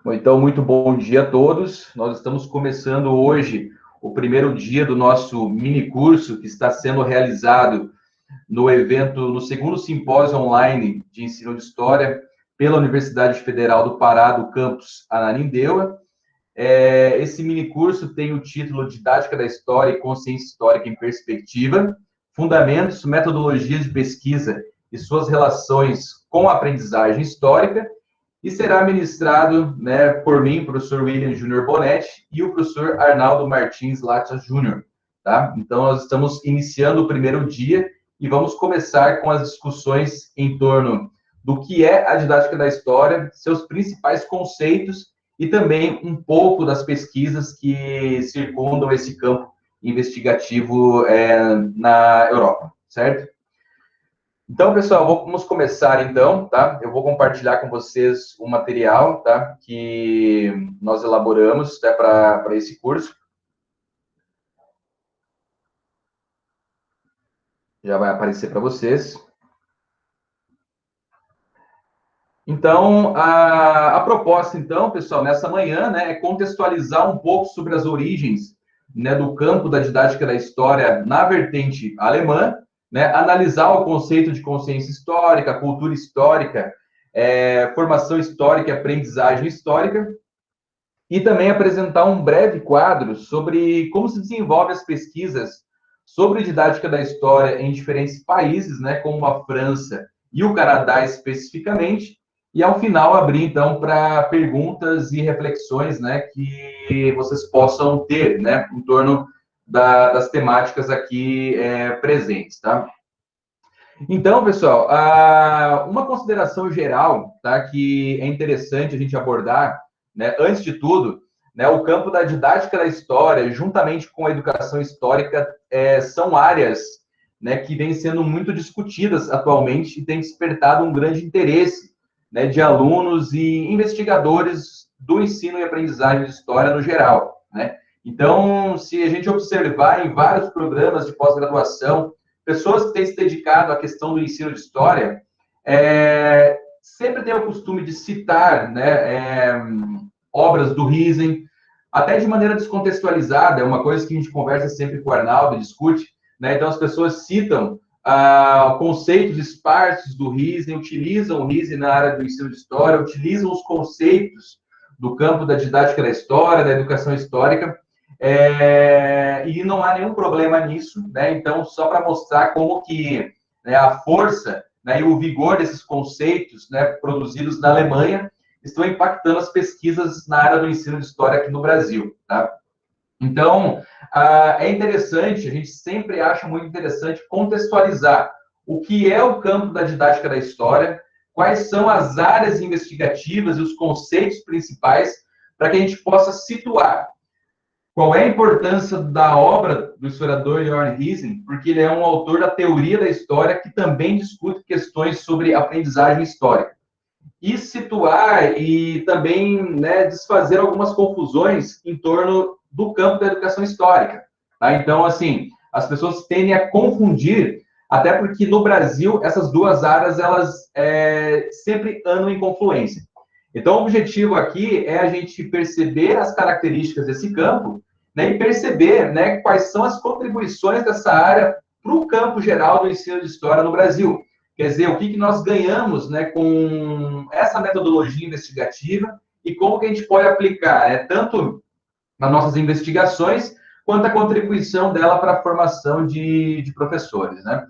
Bom, então, muito bom dia a todos. Nós estamos começando hoje o primeiro dia do nosso mini curso que está sendo realizado no evento, no segundo simpósio online de ensino de história pela Universidade Federal do Pará, do campus Ananindeua. Esse mini curso tem o título Didática da História e Consciência Histórica em Perspectiva, Fundamentos, Metodologias de Pesquisa e suas relações com a aprendizagem histórica, e será ministrado, né, por mim, professor William Júnior Bonetti, e o professor Arnaldo Martins Latta Júnior. Tá? Então, nós estamos iniciando o primeiro dia e vamos começar com as discussões em torno do que é a didática da história, seus principais conceitos e também um pouco das pesquisas que circundam esse campo investigativo na Europa, certo? Então, pessoal, vamos começar então, tá? Eu vou compartilhar com vocês o material, tá? Que nós elaboramos, tá? Para esse curso. Já vai aparecer para vocês. Então, a proposta, então, pessoal, nessa manhã, né, é contextualizar um pouco sobre as origens, né, do campo da didática da história na vertente alemã, né, analisar o conceito de consciência histórica, cultura histórica, formação histórica e aprendizagem histórica, e também apresentar um breve quadro sobre como se desenvolvem as pesquisas sobre didática da história em diferentes países, né, como a França e o Canadá especificamente, e ao final abrir então para perguntas e reflexões, né, que vocês possam ter, né, em torno das temáticas aqui presentes, tá? Então, pessoal, uma consideração geral, tá, que é interessante a gente abordar, né, antes de tudo, né, o campo da didática da história, juntamente com a educação histórica, são áreas, né, que vêm sendo muito discutidas atualmente e têm despertado um grande interesse, né, de alunos e investigadores do ensino e aprendizagem de história no geral, né? Então, se a gente observar em vários programas de pós-graduação, pessoas que têm se dedicado à questão do ensino de história, sempre têm o costume de citar, né, obras do Riesen, até de maneira descontextualizada, é uma coisa que a gente conversa sempre com o Arnaldo, discute, né? Então as pessoas citam conceitos esparsos do Riesen, utilizam o Riesen na área do ensino de história, utilizam os conceitos do campo da didática da história, da educação histórica, e não há nenhum problema nisso, né? Então, só para mostrar como que, né, a força, né, e o vigor desses conceitos, né, produzidos na Alemanha estão impactando as pesquisas na área do ensino de história aqui no Brasil, tá? Então, é interessante, a gente sempre acha muito interessante contextualizar o que é o campo da didática da história, quais são as áreas investigativas e os conceitos principais, para que a gente possa situar qual é a importância da obra do historiador Jörn Riesen, porque ele é um autor da teoria da história que também discute questões sobre aprendizagem histórica. E situar e também, né, desfazer algumas confusões em torno do campo da educação histórica. Tá? Então, assim, as pessoas tendem a confundir, até porque no Brasil essas duas áreas elas sempre andam em confluência. Então, o objetivo aqui é a gente perceber as características desse campo, né, e perceber, né, quais são as contribuições dessa área para o campo geral do ensino de história no Brasil. Quer dizer, o que nós ganhamos, né, com essa metodologia investigativa e como que a gente pode aplicar, né, tanto nas nossas investigações, quanto a contribuição dela para a formação de professores, né?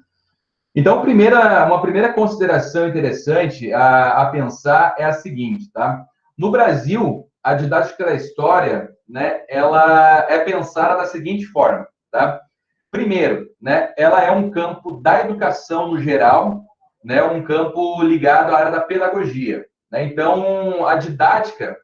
Então, uma primeira consideração interessante a pensar é a seguinte, tá? No Brasil, a didática da história, né, ela é pensada da seguinte forma, tá? Primeiro, né, ela é um campo da educação no geral, né, um campo ligado à área da pedagogia, né? Então, a didática,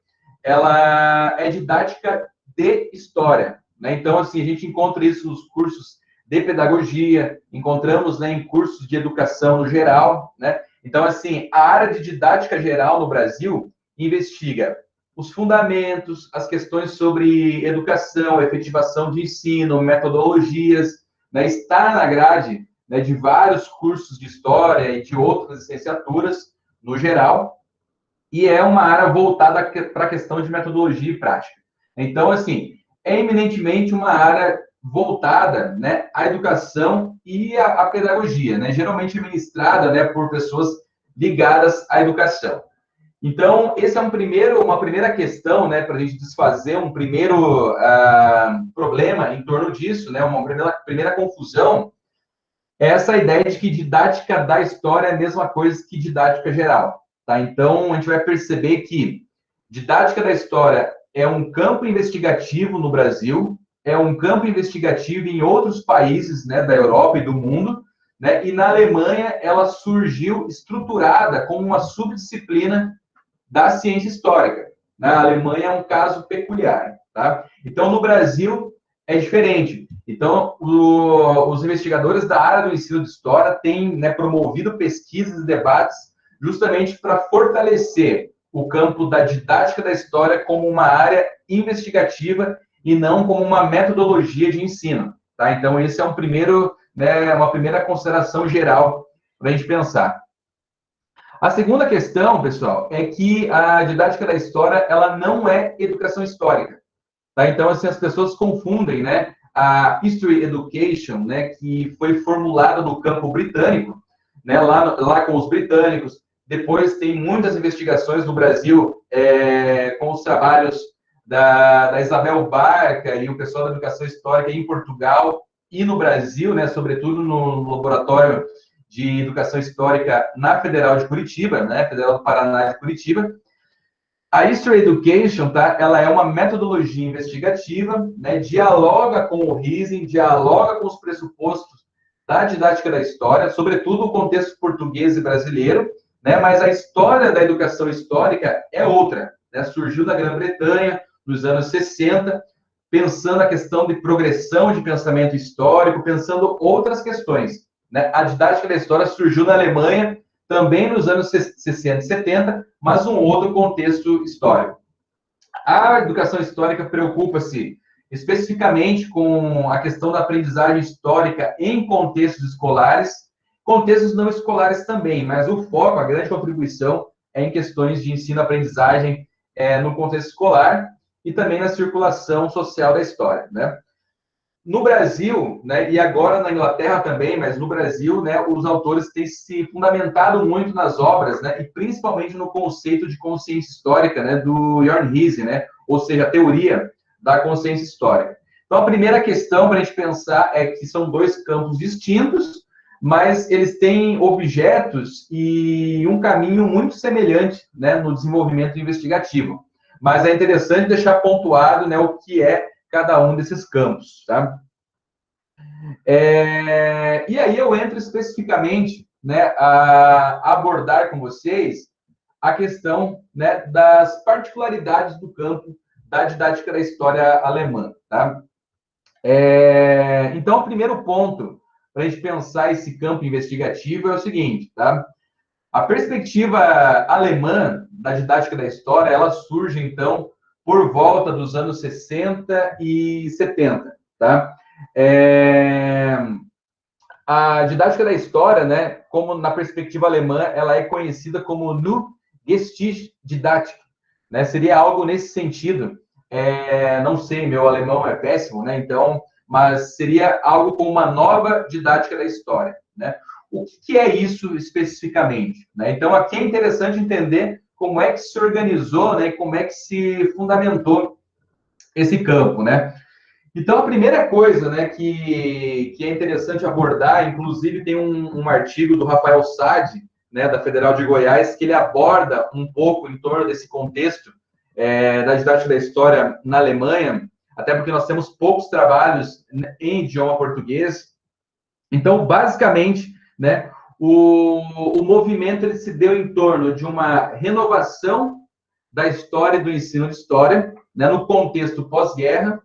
ela é didática de história, né? Então, assim, a gente encontra isso nos cursos de pedagogia, encontramos, né, em cursos de educação no geral, né? Então, assim, a área de didática geral no Brasil investiga os fundamentos, as questões sobre educação, efetivação de ensino, metodologias, né? Está na grade, né, de vários cursos de história e de outras licenciaturas no geral. e é uma área voltada para a questão de metodologia e prática. Então, assim, é eminentemente uma área voltada, né, à educação e à pedagogia, né, geralmente ministrada, né, por pessoas ligadas à educação. Então, esse é uma primeira questão, né, para a gente desfazer um primeiro problema em torno disso, né, uma primeira confusão, é essa ideia de que didática da história é a mesma coisa que didática geral, tá? Então, a gente vai perceber que didática da história é um campo investigativo no Brasil, é um campo investigativo em outros países, né, da Europa e do mundo, né, e na Alemanha ela surgiu estruturada como uma subdisciplina da ciência histórica. Na Alemanha é um caso peculiar, tá? Então, no Brasil é diferente. Então, os investigadores da área do ensino de história têm, né, promovido pesquisas e debates justamente para fortalecer o campo da didática da história como uma área investigativa e não como uma metodologia de ensino, tá? Então, esse é uma primeira consideração geral para a gente pensar. A segunda questão, pessoal, é que a didática da história, ela não é educação histórica, tá? Então, assim, as pessoas confundem, né, a History Education, né, que foi formulada no campo britânico, né, lá com os britânicos. Depois tem muitas investigações no Brasil com os trabalhos da Isabel Barca e o pessoal da educação histórica em Portugal e no Brasil, né, sobretudo no laboratório de Educação Histórica na Federal de Curitiba, né, Federal do Paraná de Curitiba. A History Education, tá, ela é uma metodologia investigativa, né, dialoga com o Rising, dialoga com os pressupostos da didática da história, sobretudo o contexto português e brasileiro, né, mas a história da educação histórica é outra, né, surgiu da Grã-Bretanha nos anos 60, pensando a questão de progressão de pensamento histórico, pensando outras questões. Né? A didática da história surgiu na Alemanha, também nos anos 60 e 70, mas um outro contexto histórico. A educação histórica preocupa-se especificamente com a questão da aprendizagem histórica em contextos escolares, contextos não escolares também, mas o foco, a grande contribuição é em questões de ensino-aprendizagem no contexto escolar e também na circulação social da história, né? No Brasil, né, e agora na Inglaterra também, mas no Brasil, né, os autores têm se fundamentado muito nas obras, né, e principalmente no conceito de consciência histórica, né, do Jörn Riese, né, ou seja, a teoria da consciência histórica. Então, a primeira questão para a gente pensar é que são dois campos distintos, mas eles têm objetos e um caminho muito semelhante, né, no desenvolvimento investigativo. Mas é interessante deixar pontuado, né, o que é cada um desses campos, tá? E aí eu entro especificamente, né, a abordar com vocês a questão, né, das particularidades do campo da didática da história alemã, tá? Então, o primeiro ponto para a gente pensar esse campo investigativo é o seguinte, tá? A perspectiva alemã da didática da história, ela surge, então, por volta dos anos 60 e 70, tá? A didática da história, né, como na perspectiva alemã, ela é conhecida como Nu Geschichtdidatik, né? Seria algo nesse sentido. Não sei, meu alemão é péssimo, né? Então, mas seria algo como uma nova didática da história, né? O que é isso especificamente? Né? Então, aqui é interessante entender como é que se organizou, né? Como é que se fundamentou esse campo, né? Então, a primeira coisa, né, que é interessante abordar, inclusive tem um artigo do Rafael Sade, né, da Federal de Goiás, que ele aborda um pouco em torno desse contexto da didática da história na Alemanha, até porque nós temos poucos trabalhos em idioma português. Então, basicamente, né, o movimento ele se deu em torno de uma renovação da história e do ensino de história, né, no contexto pós-guerra,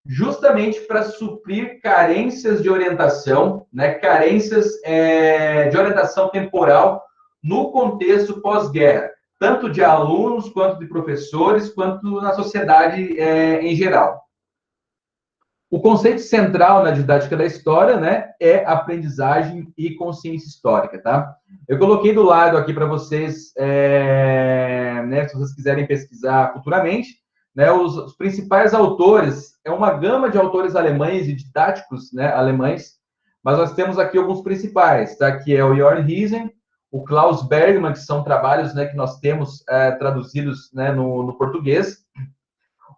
justamente para suprir carências de orientação, né, carências de orientação temporal no contexto pós-guerra, tanto de alunos, quanto de professores, quanto na sociedade em geral. O conceito central na didática da história, né, é aprendizagem e consciência histórica, tá? Eu coloquei do lado aqui para vocês, né, internet, se vocês quiserem pesquisar futuramente, né, os principais autores, é uma gama de autores alemães e didáticos, né, alemães, mas nós temos aqui alguns principais, tá? Que é o Jörn Hiesen, o Klaus Bergmann, que são trabalhos, né, que nós temos traduzidos, né, no português,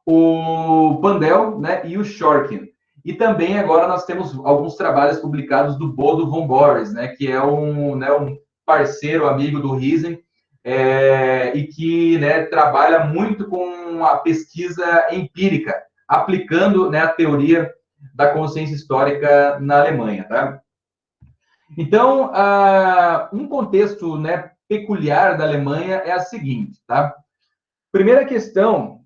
o Pandel, né, e o Shorkin. E também agora nós temos alguns trabalhos publicados do Bodo von Boris, né, que é um parceiro, amigo do Hiesen, e que, né, trabalha muito com a pesquisa empírica, aplicando, né, a teoria da consciência histórica na Alemanha, tá? Então, um contexto, né, peculiar da Alemanha é a seguinte, tá? Primeira questão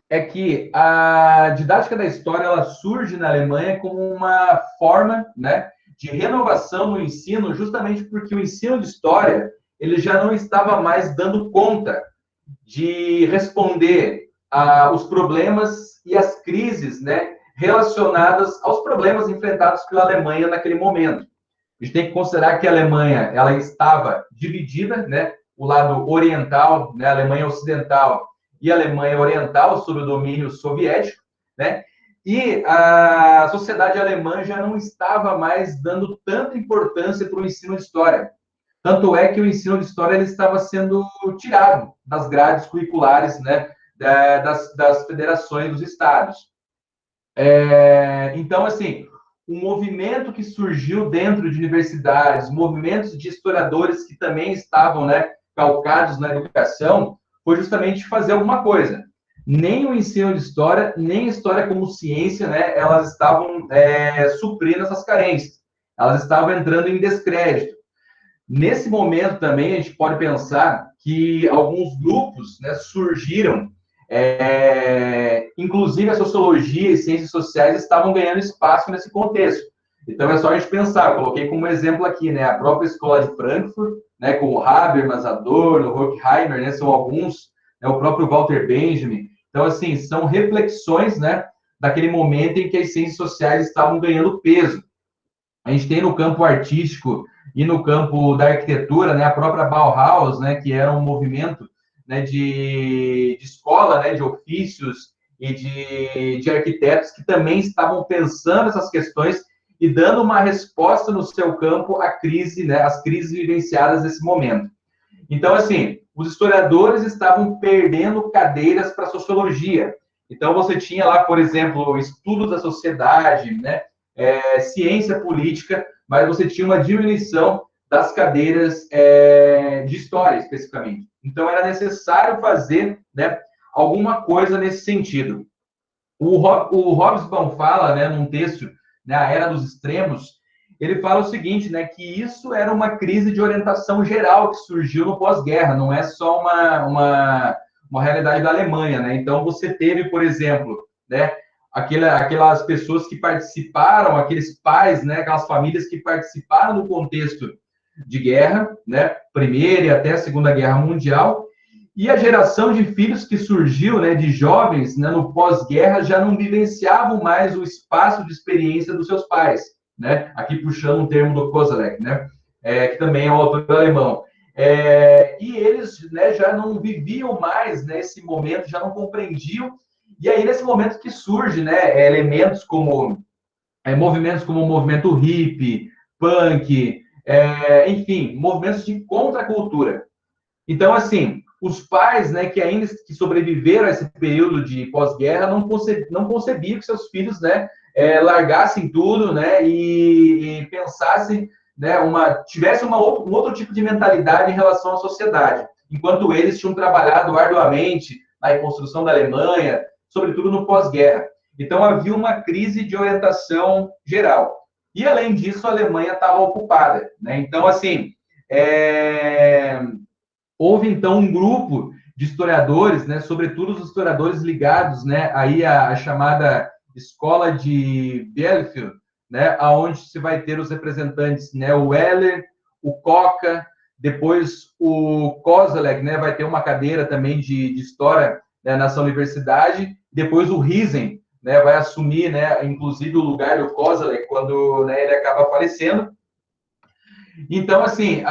é que a didática da história ela surge na Alemanha como uma forma, né, de renovação no ensino, justamente porque o ensino de história ele já não estava mais dando conta de responder os problemas e as crises, né, relacionadas aos problemas enfrentados pela Alemanha naquele momento. A gente tem que considerar que a Alemanha ela estava dividida, né, o lado oriental, né, a Alemanha ocidental e a Alemanha oriental sob o domínio soviético, né? E a sociedade alemã já não estava mais dando tanta importância para o ensino de história. Tanto é que o ensino de história ele estava sendo tirado das grades curriculares, né, das federações dos estados. Então, assim, um movimento que surgiu dentro de universidades, movimentos de historiadores que também estavam, né, calcados na educação, foi justamente fazer alguma coisa. Nem o ensino de história, nem a história como ciência, né, elas estavam suprindo essas carências. Elas estavam entrando em descrédito. Nesse momento também, a gente pode pensar que alguns grupos, né, surgiram, inclusive a sociologia e ciências sociais estavam ganhando espaço nesse contexto. Então, é só a gente pensar, eu coloquei como exemplo aqui, né, a própria Escola de Frankfurt, né, com o Habermas, Adorno, Horkheimer, né, são alguns, né, o próprio Walter Benjamin. Então, assim, são reflexões, né, daquele momento em que as ciências sociais estavam ganhando peso. A gente tem no campo artístico e no campo da arquitetura, né, a própria Bauhaus, né, que era um movimento, né, de escola, né, de ofícios e de arquitetos que também estavam pensando essas questões e dando uma resposta no seu campo à crise, né, às crises vivenciadas nesse momento. Então, assim, os historiadores estavam perdendo cadeiras para sociologia. Então, você tinha lá, por exemplo, o estudo da sociedade, né, ciência política, mas você tinha uma diminuição das cadeiras de história, especificamente. Então, era necessário fazer, né, alguma coisa nesse sentido. O Hobsbawm fala, né, num texto, né, A Era dos Extremos, ele fala o seguinte, né, que isso era uma crise de orientação geral que surgiu no pós-guerra, não é só uma realidade da Alemanha, né? Então, você teve, por exemplo, né, aquelas pessoas que participaram, aqueles pais, né, aquelas famílias que participaram do contexto de guerra, né, Primeira e até a Segunda Guerra Mundial, e a geração de filhos que surgiu, né, de jovens, né, no pós-guerra, já não vivenciavam mais o espaço de experiência dos seus pais, né? Aqui puxando um termo do Koselleck, né? Que também é um autor alemão. E eles, né, já não viviam mais nesse momento, já não compreendiam. E aí, nesse momento que surge, né, elementos como movimentos como o movimento hippie, punk, enfim, movimentos de contracultura. Então, assim, os pais, né, que ainda que sobreviveram a esse período de pós-guerra, não concebiam que seus filhos, né, largassem tudo, né, e pensassem, né, tivessem um outro tipo de mentalidade em relação à sociedade, enquanto eles tinham trabalhado arduamente na reconstrução da Alemanha, sobretudo no pós-guerra. Então, havia uma crise de orientação geral. E, além disso, a Alemanha estava ocupada, né? Então, assim, houve, então, um grupo de historiadores, né, sobretudo os historiadores ligados, né, aí à chamada Escola de Bielefeld, né, aonde se vai ter os representantes, né, o Weller, o Koka, depois o Koselleck, né, vai ter uma cadeira também de história, né, nessa universidade, depois o Hiesen, né, vai assumir, né, inclusive o lugar do Koselleck quando, né, ele acaba falecendo. Então, assim,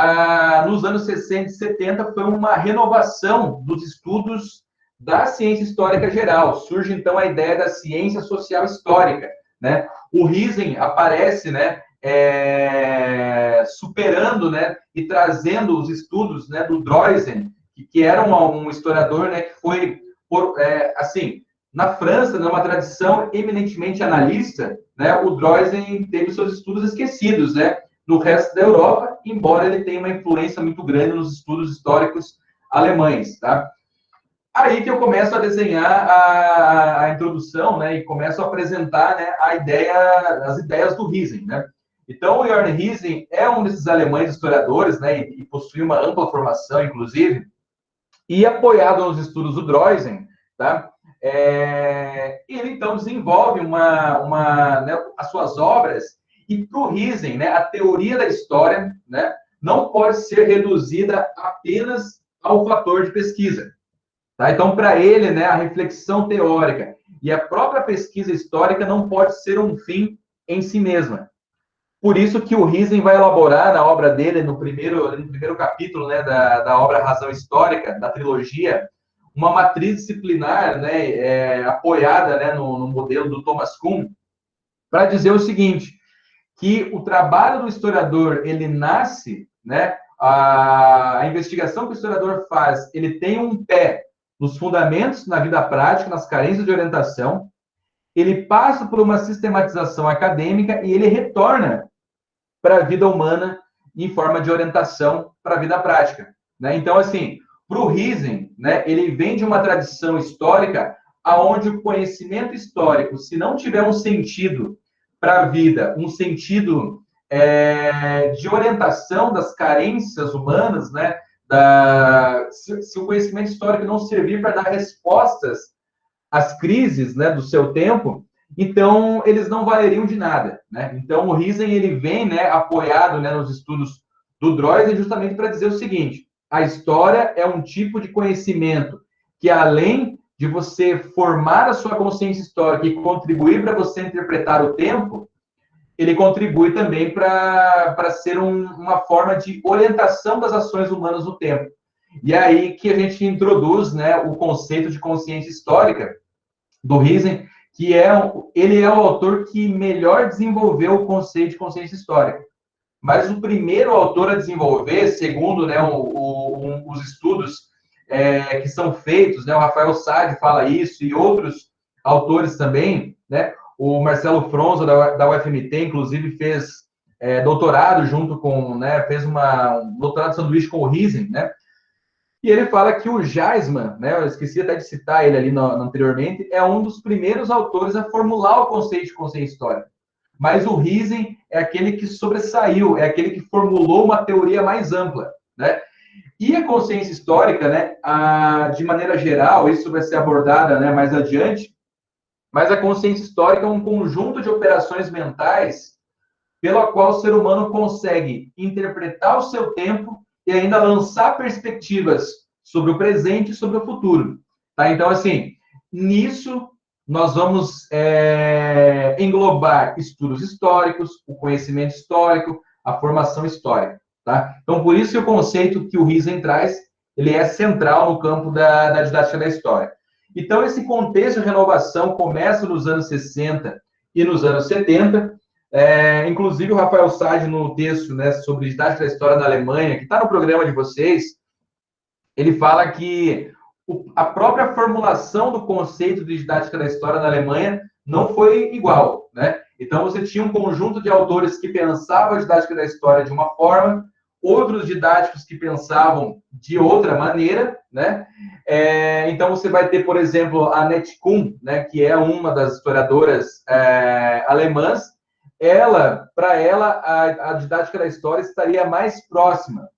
nos anos 60 e 70 foi uma renovação dos estudos da ciência histórica geral. Surge, então, a ideia da ciência social histórica, né? O Riesen aparece, né, superando, né, e trazendo os estudos, né, do Droysen, que era um historiador, né, que foi, assim, na França, numa tradição eminentemente analista, né, o Droysen teve seus estudos esquecidos, né, no resto da Europa, embora ele tenha uma influência muito grande nos estudos históricos alemães, tá? Aí que eu começo a desenhar a introdução, né, e começo a apresentar, né, as ideias do Riesen, né? Então, o Jörn Riesen é um desses alemães historiadores, né, e possui uma ampla formação, inclusive, e apoiado nos estudos do Droysen, tá? Ele então desenvolve né, as suas obras, e para o Riesen, né, a teoria da história, né, não pode ser reduzida apenas ao fator de pesquisa. Tá? Então, para ele, né, a reflexão teórica e a própria pesquisa histórica não pode ser um fim em si mesma. Por isso que o Riesen vai elaborar na obra dele, no primeiro capítulo, né, da obra Razão Histórica, da trilogia, uma matriz disciplinar, né, apoiada, né, no modelo do Thomas Kuhn, para dizer o seguinte, que o trabalho do historiador, ele nasce, né, a investigação que o historiador faz, ele tem um pé nos fundamentos, na vida prática, nas carências de orientação, ele passa por uma sistematização acadêmica e ele retorna para a vida humana em forma de orientação para a vida prática. Né? Então, assim, para o Riesen, né, ele vem de uma tradição histórica aonde o conhecimento histórico, se não tiver um sentido para a vida, um sentido de orientação das carências humanas, né, se o conhecimento histórico não servir para dar respostas às crises, né, do seu tempo, então eles não valeriam de nada, né? Então o Riesen, ele vem, né, apoiado, né, nos estudos do Droysen justamente para dizer o seguinte: a história é um tipo de conhecimento que, além de você formar a sua consciência histórica e contribuir para você interpretar o tempo, ele contribui também para ser uma forma de orientação das ações humanas no tempo. E é aí que a gente introduz, né, o conceito de consciência histórica do Riesen, que ele é o autor que melhor desenvolveu o conceito de consciência histórica. Mas o primeiro autor a desenvolver, segundo, né, os estudos que são feitos, né, o Rafael Sade fala isso, e outros autores também, né, o Marcelo Fronza, da UFMT, inclusive, fez doutorado junto com, né, fez um doutorado de sanduíche com o Riesen, né, e ele fala que o Jaisman, né, eu esqueci até de citar ele ali anteriormente, é um dos primeiros autores a formular o conceito de consciência histórica. Mas o Riesen é aquele que sobressaiu, é aquele que formulou uma teoria mais ampla, né? E a consciência histórica, né, de maneira geral, isso vai ser abordado, né, mais adiante, mas a consciência histórica é um conjunto de operações mentais pela qual o ser humano consegue interpretar o seu tempo e ainda lançar perspectivas sobre o presente e sobre o futuro. Tá? Então, assim, nisso nós vamos englobar estudos históricos, o conhecimento histórico, a formação histórica. Tá? Então, por isso que o conceito que o Riesen traz, ele é central no campo da didática da história. Então, esse contexto de renovação começa nos anos 60 e nos anos 70, inclusive o Rafael Sade, no texto, né, sobre didática da história da Alemanha, que está no programa de vocês, ele fala que a própria formulação do conceito de didática da história na Alemanha não foi igual, né? Então, você tinha um conjunto de autores que pensavam a didática da história de uma forma, outros didáticos que pensavam de outra maneira, né? Então, você vai ter, por exemplo, a Annette Kuhn, né, que é uma das historiadoras alemãs. Para ela, a didática da história estaria mais próxima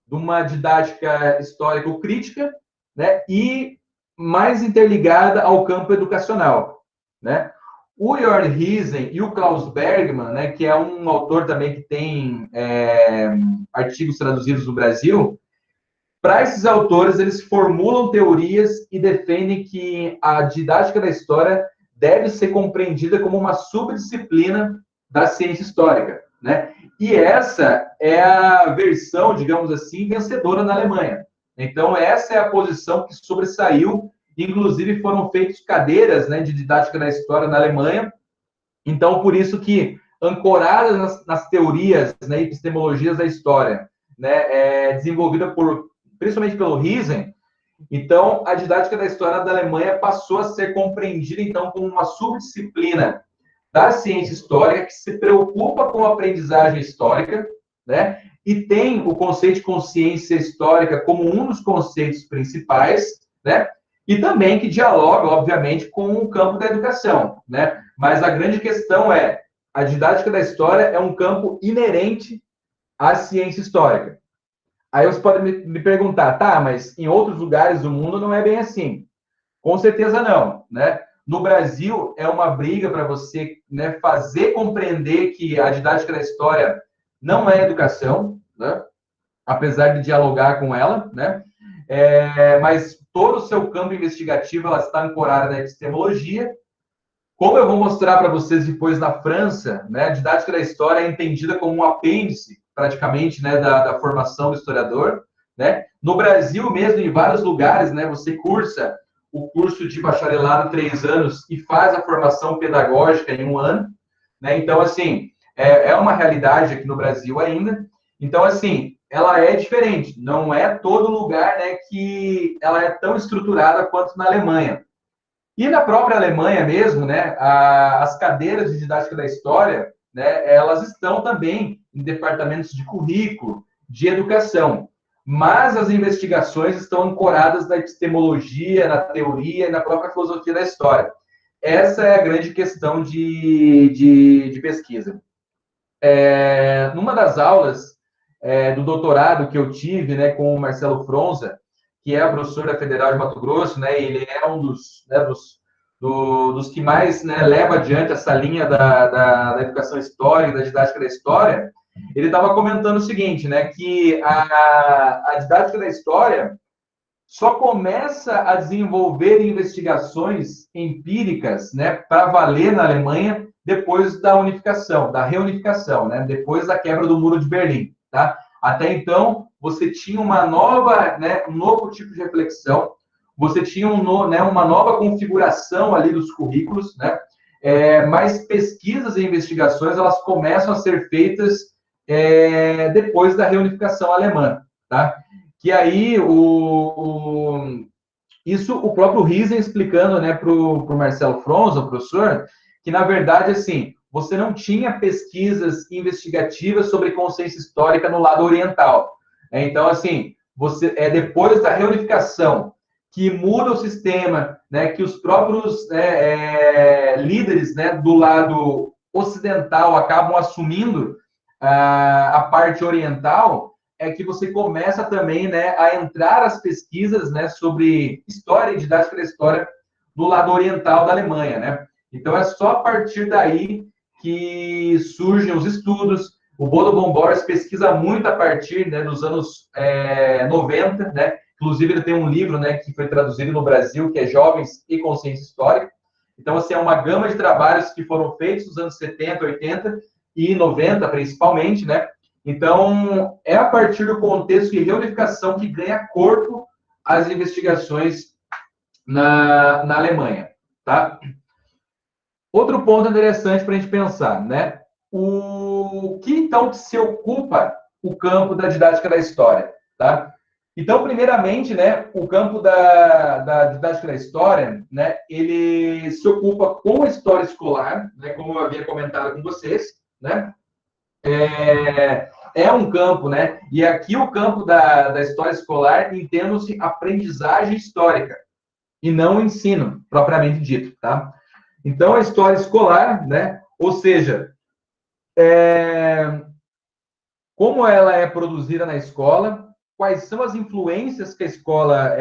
de uma didática histórico-crítica, né, e mais interligada ao campo educacional, né? O Jörn Riesen e o Klaus Bergmann, né, que é um autor também que tem artigos traduzidos no Brasil, para esses autores, eles formulam teorias e defendem que a didática da história deve ser compreendida como uma subdisciplina da ciência histórica. né? E essa é a versão, digamos assim, vencedora na Alemanha. Então, essa é a posição que sobressaiu. Inclusive, foram feitas cadeiras, né, de didática da história na Alemanha. Então, por isso que, ancoradas nas teorias, né, epistemologias da história, né, desenvolvida principalmente pelo Riesen, então, a didática da história da Alemanha passou a ser compreendida, então, como uma subdisciplina da ciência histórica que se preocupa com a aprendizagem histórica, né? E tem o conceito de consciência histórica como um dos conceitos principais, né? E também que dialoga, obviamente, com o campo da educação, né? Mas a grande questão é, a didática da história é um campo inerente à ciência histórica. Aí você pode me perguntar, tá, mas em outros lugares do mundo não é bem assim. Com certeza não, né? No Brasil, é uma briga para você, né, fazer compreender que a didática da história não é educação, né? Apesar de dialogar com ela, né? Mas todo o seu campo investigativo ela está ancorada na epistemologia. Como eu vou mostrar para vocês depois na França, né, a didática da história é entendida como um apêndice, praticamente, né, da formação do historiador. Né? No Brasil mesmo, em vários lugares, né, você cursa o curso de bacharelado 3 anos e faz a formação pedagógica em 1 ano. Né? Então, assim, é uma realidade aqui no Brasil ainda. Então, assim, ela é diferente. Não é todo lugar, né, que ela é tão estruturada quanto na Alemanha. E na própria Alemanha mesmo, né, as cadeiras de didática da história, né, elas estão também em departamentos de currículo, de educação. Mas as investigações estão ancoradas na epistemologia, na teoria e na própria filosofia da história. Essa é a grande questão de pesquisa. Numa das aulas do doutorado que eu tive, né, com o Marcelo Fronza, que é professor da Federal de Mato Grosso, né, ele é um dos que mais, né, leva adiante essa linha da educação histórica, da didática da história. Ele estava comentando o seguinte, né, que a didática da história só começa a desenvolver investigações empíricas, né, para valer na Alemanha depois da unificação, da reunificação, né, depois da quebra do Muro de Berlim, tá? Até então, você tinha uma nova, né, um novo tipo de reflexão, você tinha uma nova configuração ali dos currículos, né? Mas pesquisas e investigações elas começam a ser feitas depois da reunificação alemã, tá? Que aí isso o próprio Riesen explicando, né, para o Marcelo Fronza, o professor, que na verdade assim você não tinha pesquisas investigativas sobre consciência histórica no lado oriental. Então assim você depois da reunificação que muda o sistema, né, que os próprios líderes, né, do lado ocidental acabam assumindo a parte oriental, é que você começa também, né, a entrar as pesquisas, né, sobre história e didática da história do lado oriental da Alemanha, né? Então é só a partir daí que surgem os estudos. O Bodo von Boris pesquisa muito a partir, né, dos anos 90, né? Inclusive ele tem um livro, né, que foi traduzido no Brasil, que é Jovens e Consciência Histórica. Então assim é uma gama de trabalhos que foram feitos nos anos 70, 80 e 90 principalmente, né? Então, é a partir do contexto de reunificação que ganha corpo as investigações na Alemanha, tá? Outro ponto interessante para a gente pensar, né? O que, então, se ocupa o campo da didática da história, tá? Então, primeiramente, né, o campo da didática da história, né, ele se ocupa com a história escolar, né, como eu havia comentado com vocês, né? É um campo, né? E aqui o campo da história escolar entende-se aprendizagem histórica e não ensino, propriamente dito, tá? Então, a história escolar, né? Ou seja, como ela é produzida na escola, quais são as influências que a escola,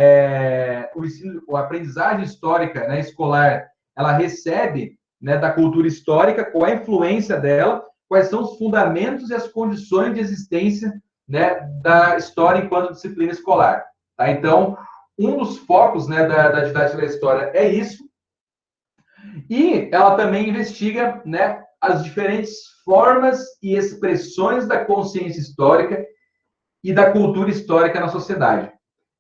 o ensino, a aprendizagem histórica, né, escolar, ela recebe, né, da cultura histórica, qual é a influência dela, quais são os fundamentos e as condições de existência, né, da história enquanto disciplina escolar. Tá? Então, um dos focos, né, da didática da história é isso. E ela também investiga, né, as diferentes formas e expressões da consciência histórica e da cultura histórica na sociedade.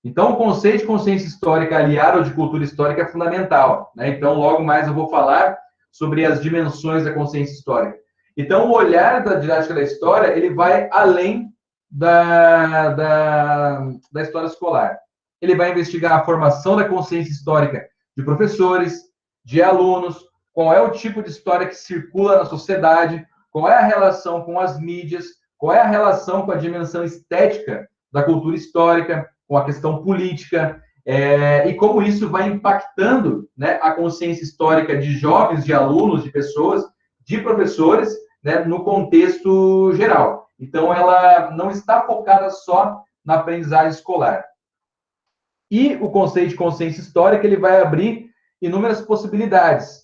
Então, o conceito de consciência histórica aliado ao de cultura histórica é fundamental, né? Então, logo mais eu vou falar sobre as dimensões da consciência histórica. Então, o olhar da didática da história, ele vai além da história escolar. Ele vai investigar a formação da consciência histórica de professores, de alunos, qual é o tipo de história que circula na sociedade, qual é a relação com as mídias, qual é a relação com a dimensão estética da cultura histórica, com a questão política, e como isso vai impactando, né, a consciência histórica de jovens, de alunos, de pessoas, de professores, né, no contexto geral. Então, ela não está focada só na aprendizagem escolar. E o conceito de consciência histórica, ele vai abrir inúmeras possibilidades,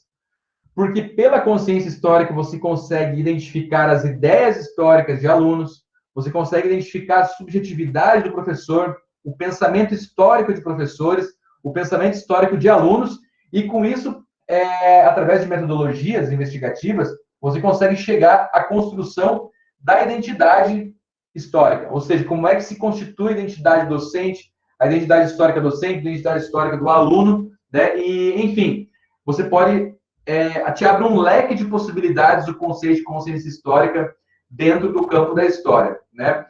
porque pela consciência histórica você consegue identificar as ideias históricas de alunos, você consegue identificar a subjetividade do professor, o pensamento histórico de professores, o pensamento histórico de alunos, e com isso, através de metodologias investigativas, você consegue chegar à construção da identidade histórica, ou seja, como é que se constitui a identidade docente, a identidade histórica docente, a identidade histórica do aluno, né? E, enfim, você pode te abre um leque de possibilidades do conceito de consciência histórica dentro do campo da história, né?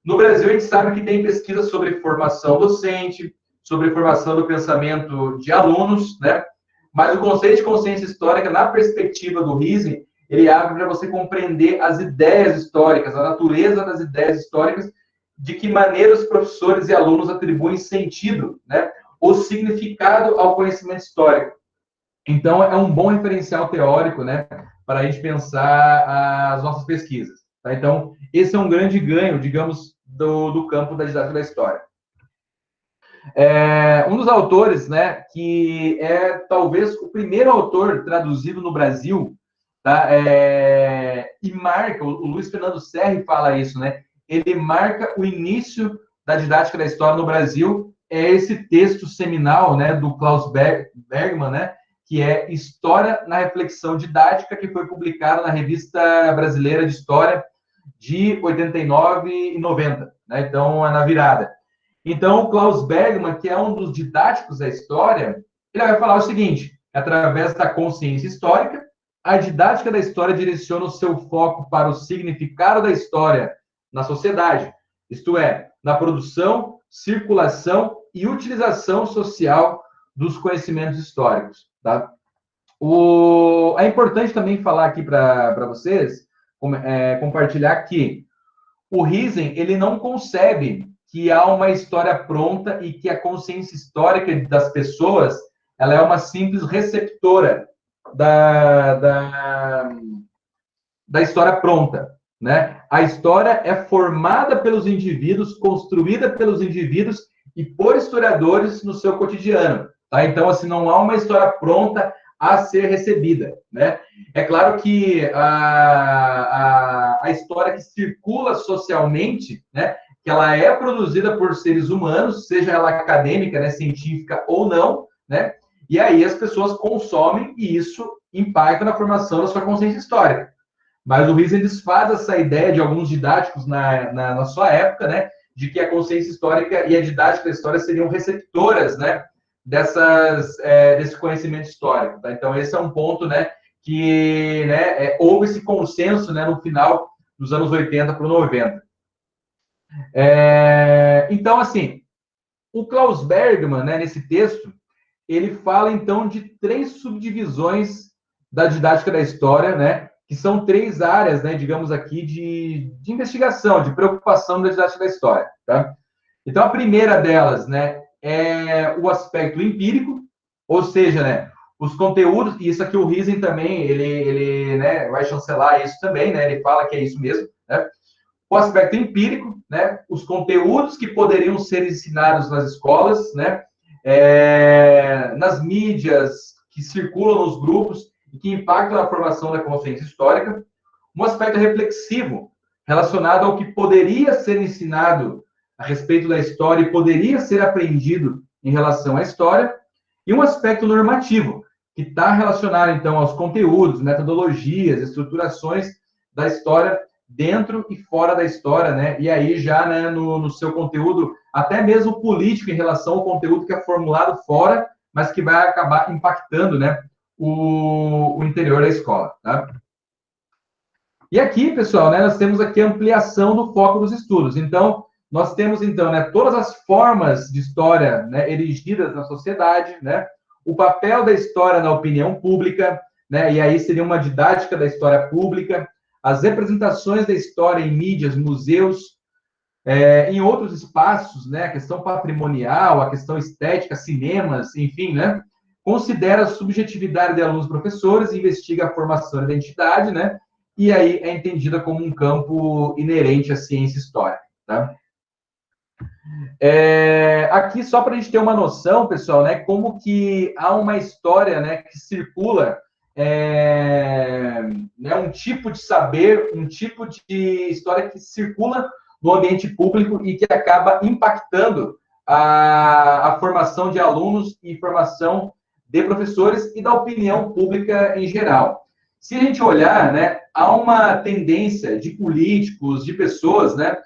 No Brasil, a gente sabe que tem pesquisas sobre formação docente, sobre formação do pensamento de alunos, né? Mas o conceito de consciência histórica, na perspectiva do Riesing, ele abre para você compreender as ideias históricas, a natureza das ideias históricas, de que maneira os professores e alunos atribuem sentido, né? Ou significado ao conhecimento histórico. Então, é um bom referencial teórico, né, para a gente pensar as nossas pesquisas. Tá? Então, esse é um grande ganho, digamos, do campo da didática da história. Um dos autores, né, que é talvez o primeiro autor traduzido no Brasil, tá? E marca, o Luiz Fernando Serri fala isso, né? Ele marca o início da didática da história no Brasil, é esse texto seminal, né, do Klaus Bergmann, né, que é História na Reflexão Didática, que foi publicada na Revista Brasileira de História de 89 e 90, né? Então, é na virada. Então, o Klaus Bergmann, que é um dos didáticos da história, ele vai falar o seguinte: através da consciência histórica, a didática da história direciona o seu foco para o significado da história na sociedade, isto é, na produção, circulação e utilização social dos conhecimentos históricos. Tá? É importante também falar aqui para vocês, compartilhar que o Riesing, ele não concebe que há uma história pronta e que a consciência histórica das pessoas, ela é uma simples receptora da história pronta, né? A história é formada pelos indivíduos, construída pelos indivíduos e por historiadores no seu cotidiano, tá? Então, assim, não há uma história pronta a ser recebida, né? É claro que a história que circula socialmente, né, que ela é produzida por seres humanos, seja ela acadêmica, né, científica ou não, né? E aí as pessoas consomem e isso impacta na formação da sua consciência histórica. Mas o Riesing desfaz essa ideia de alguns didáticos na sua época, né, de que a consciência histórica e a didática da história seriam receptoras, né, desse conhecimento histórico. Tá? Então, esse é um ponto, né, que, né, houve esse consenso, né, no final dos anos 80 para o 90. Então, assim, o Klaus Bergmann, né, nesse texto, ele fala, então, de 3 subdivisões da didática da história, né, que são 3 áreas, né, digamos aqui, de investigação, de preocupação da didática da história. Tá? Então, a primeira delas, né, é o aspecto empírico, ou seja, né, os conteúdos, e isso aqui o Riesing também, ele né, vai chancelar isso também, né, ele fala que é isso mesmo, né, o aspecto empírico, né, os conteúdos que poderiam ser ensinados nas escolas, né, nas mídias que circulam nos grupos e que impactam na formação da consciência histórica, um aspecto reflexivo relacionado ao que poderia ser ensinado a respeito da história e poderia ser aprendido em relação à história, e um aspecto normativo, que está relacionado, então, aos conteúdos, metodologias, estruturações da história dentro e fora da história, né? E aí já, né, no seu conteúdo, até mesmo político em relação ao conteúdo que é formulado fora, mas que vai acabar impactando, né, o interior da escola, tá? E aqui, pessoal, né, nós temos aqui a ampliação do foco dos estudos. Então, nós temos, então, né, todas as formas de história, né, erigidas na sociedade, né, o papel da história na opinião pública, né, e aí seria uma didática da história pública, as representações da história em mídias, museus, em outros espaços, né, a questão patrimonial, a questão estética, cinemas, enfim, né, considera a subjetividade de alunos e professores, investiga a formação da identidade, né, e aí é entendida como um campo inerente à ciência histórica, tá? Aqui, só para a gente ter uma noção, pessoal, né, como que há uma história, né, que circula, né, um tipo de saber, um tipo de história que circula no ambiente público e que acaba impactando a formação de alunos e formação de professores e da opinião pública em geral. Se a gente olhar, né, há uma tendência de políticos, de pessoas, né,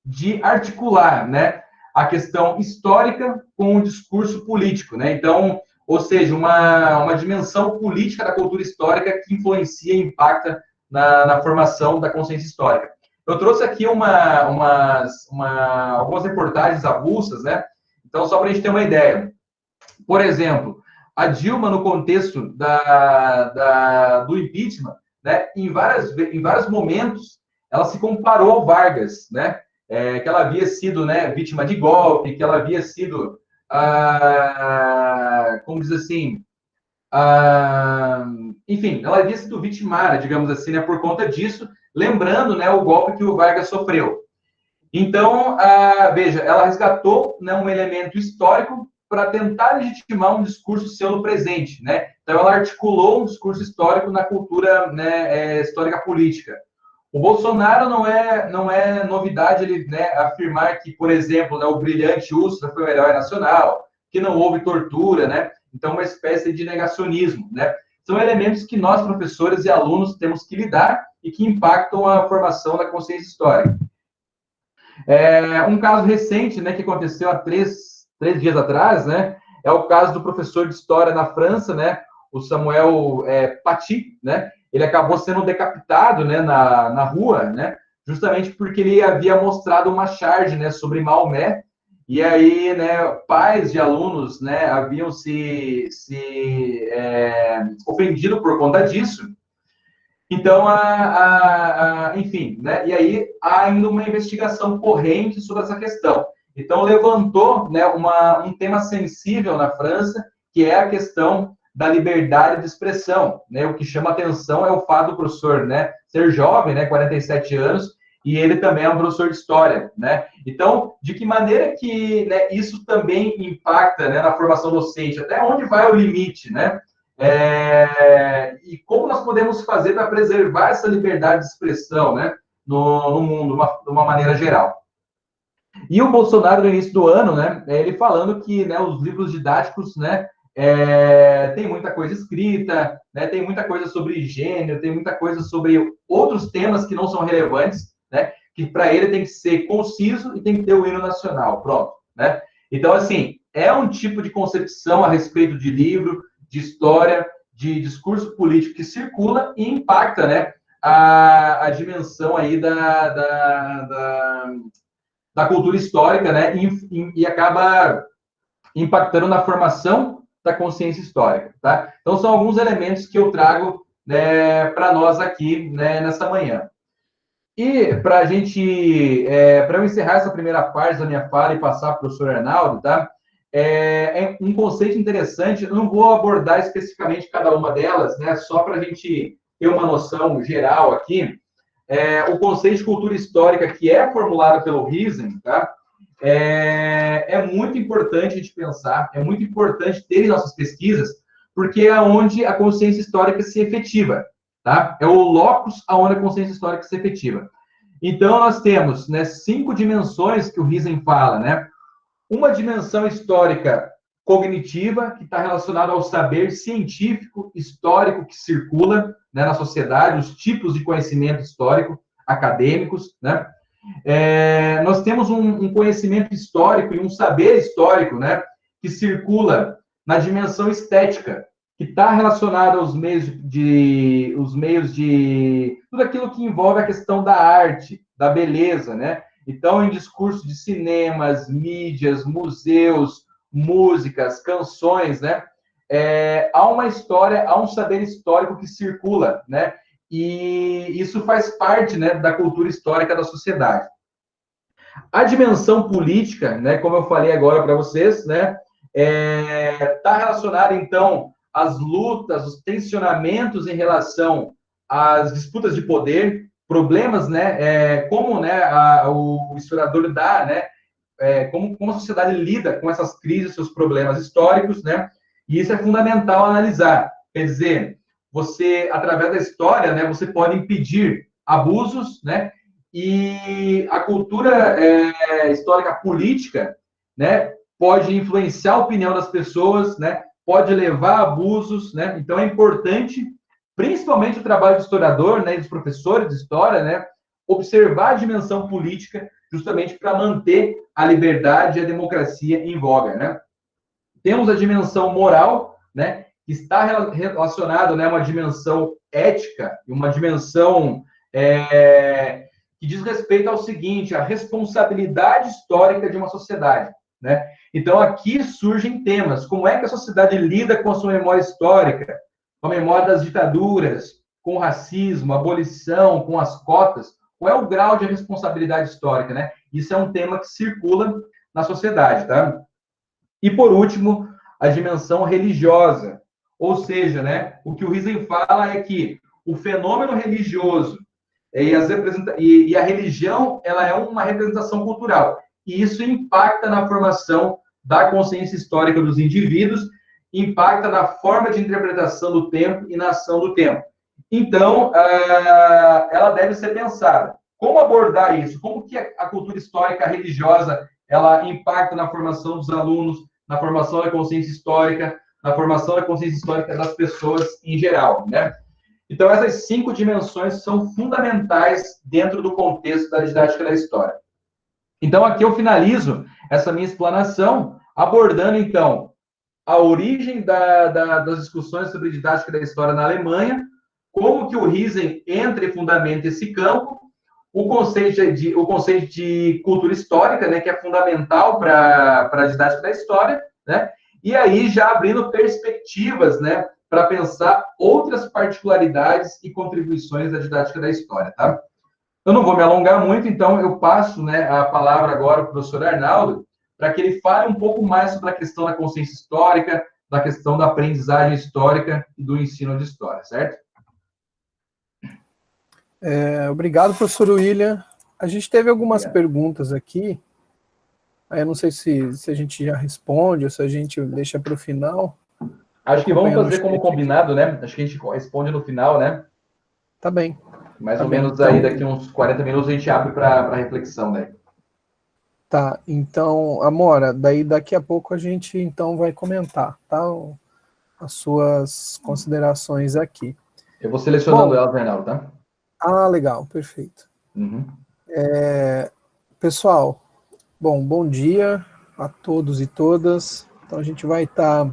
de articular, né, a questão histórica com o discurso político, né? Então, ou seja, uma dimensão política da cultura histórica que influencia e impacta na formação da consciência histórica. Eu trouxe aqui algumas reportagens avulsas, né? Então, só para a gente ter uma ideia. Por exemplo, a Dilma, no contexto do impeachment, né, em vários momentos, ela se comparou ao Vargas, né? Que ela havia sido, né, vítima de golpe, que ela havia sido, como diz assim, enfim, ela havia sido vitimária, digamos assim, né, por conta disso, lembrando, né, o golpe que o Vargas sofreu. Então, veja, ela resgatou, né, um elemento histórico para tentar legitimar um discurso seu no presente, né? Então, ela articulou um discurso histórico na cultura, né, histórica política. O Bolsonaro não é novidade ele, né, afirmar que, por exemplo, né, o brilhante Ustra foi o herói nacional, que não houve tortura, né? Então, uma espécie de negacionismo, né? São elementos que nós, professores e alunos, temos que lidar e que impactam a formação da consciência histórica. Um caso recente, né, que aconteceu há três dias atrás, né, é o caso do professor de história na França, né, o Samuel Paty, né, ele acabou sendo decapitado, né, na rua, né, justamente porque ele havia mostrado uma charge, né, sobre Maomé, e aí, né, pais de alunos, né, haviam se ofendido por conta disso. Então, enfim, né, e aí há ainda uma investigação corrente sobre essa questão. Então, levantou, né, um tema sensível na França, que é a questão da liberdade de expressão, né? O que chama atenção é o fato do professor, né, ser jovem, né, 47 anos, e ele também é um professor de história, né? Então, de que maneira que, né, isso também impacta, né, na formação docente? Até onde vai o limite, né? E como nós podemos fazer para preservar essa liberdade de expressão, né, no mundo, de uma maneira geral? E o Bolsonaro, no início do ano, né, ele falando que, né, os livros didáticos, né, tem muita coisa escrita, né, tem muita coisa sobre gênero, tem muita coisa sobre outros temas que não são relevantes, né, que para ele tem que ser conciso e tem que ter o hino nacional, pronto, né? Então, assim, é um tipo de concepção a respeito de livro, de história, de discurso político que circula e impacta, né, a dimensão aí da cultura histórica, né, e acaba impactando na formação da consciência histórica, tá? Então, são alguns elementos que eu trago, né, para nós aqui, né, nessa manhã. E para para eu encerrar essa primeira parte da minha fala e passar para o professor Arnaldo, tá? É um conceito interessante, eu não vou abordar especificamente cada uma delas, né? Só para a gente ter uma noção geral aqui. O conceito de cultura histórica que é formulado pelo Riesen, tá? É muito importante a gente pensar, é muito importante ter em nossas pesquisas, porque é onde a consciência histórica se efetiva, tá? É o locus aonde a consciência histórica se efetiva. Então, nós temos, né, 5 dimensões que o Riesen fala, né? Uma dimensão histórica cognitiva, que está relacionada ao saber científico, histórico que circula, né, na sociedade, os tipos de conhecimento histórico, acadêmicos, né? Nós temos um conhecimento histórico e um saber histórico, né, que circula na dimensão estética, que está relacionado aos os meios de tudo aquilo que envolve a questão da arte, da beleza, né? Então, em discurso de cinemas, mídias, museus, músicas, canções, né? Há uma história, há um saber histórico que circula, né? E isso faz parte, né, da cultura histórica da sociedade. A dimensão política, né, como eu falei agora para vocês, né, está relacionada, então, às lutas, os tensionamentos em relação às disputas de poder, problemas, né, como, né, o historiador dá, né, como a sociedade lida com essas crises, seus problemas históricos, né, e isso é fundamental analisar. Quer dizer, você, através da história, né, você pode impedir abusos, né, e a cultura histórica política, né, pode influenciar a opinião das pessoas, né, pode levar a abusos, né, então é importante, principalmente o trabalho do historiador, né, e dos professores de história, né, observar a dimensão política justamente para manter a liberdade e a democracia em voga, né. Temos a dimensão moral, né, que está relacionada, né, a uma dimensão ética e uma dimensão que diz respeito ao seguinte, a responsabilidade histórica de uma sociedade, né? Então, aqui surgem temas, como é que a sociedade lida com a sua memória histórica, com a memória das ditaduras, com o racismo, a abolição, com as cotas, qual é o grau de responsabilidade histórica, né? Isso é um tema que circula na sociedade, tá? E, por último, a dimensão religiosa, ou seja, né, o que o Risen fala é que o fenômeno religioso e a religião, ela é uma representação cultural. E isso impacta na formação da consciência histórica dos indivíduos, impacta na forma de interpretação do tempo e na ação do tempo. Então, ela deve ser pensada. Como abordar isso? Como que a cultura histórica religiosa ela impacta na formação dos alunos, na formação da consciência histórica, na formação da consciência histórica das pessoas em geral, né? Então, essas 5 dimensões são fundamentais dentro do contexto da didática da história. Então, aqui eu finalizo essa minha explanação, abordando, então, a origem das discussões sobre didática da história na Alemanha, como que o Risen entra e fundamenta esse campo, o conceito de cultura histórica, né, que é fundamental para a didática da história, né, e aí já abrindo perspectivas, né, para pensar outras particularidades e contribuições da didática da história, tá? Eu não vou me alongar muito, então eu passo, né, a palavra agora para o professor Arnaldo, para que ele fale um pouco mais sobre a questão da consciência histórica, da questão da aprendizagem histórica e do ensino de história, certo? Obrigado, professor William. A gente teve algumas perguntas aqui, eu não sei se a gente já responde ou se a gente deixa para o final. Acho que vamos fazer como combinado, né? Acho que a gente responde no final, né? Tá bem. Mais ou menos aí, daqui uns 40 minutos, a gente abre para reflexão, daí. Tá, então, Amora, daqui a pouco a gente, então, vai comentar, tá? As suas considerações aqui. Eu vou selecionando elas, Arnaldo, tá? Ah, legal, perfeito. Uhum. Pessoal, bom dia a todos e todas. Então, a gente vai estar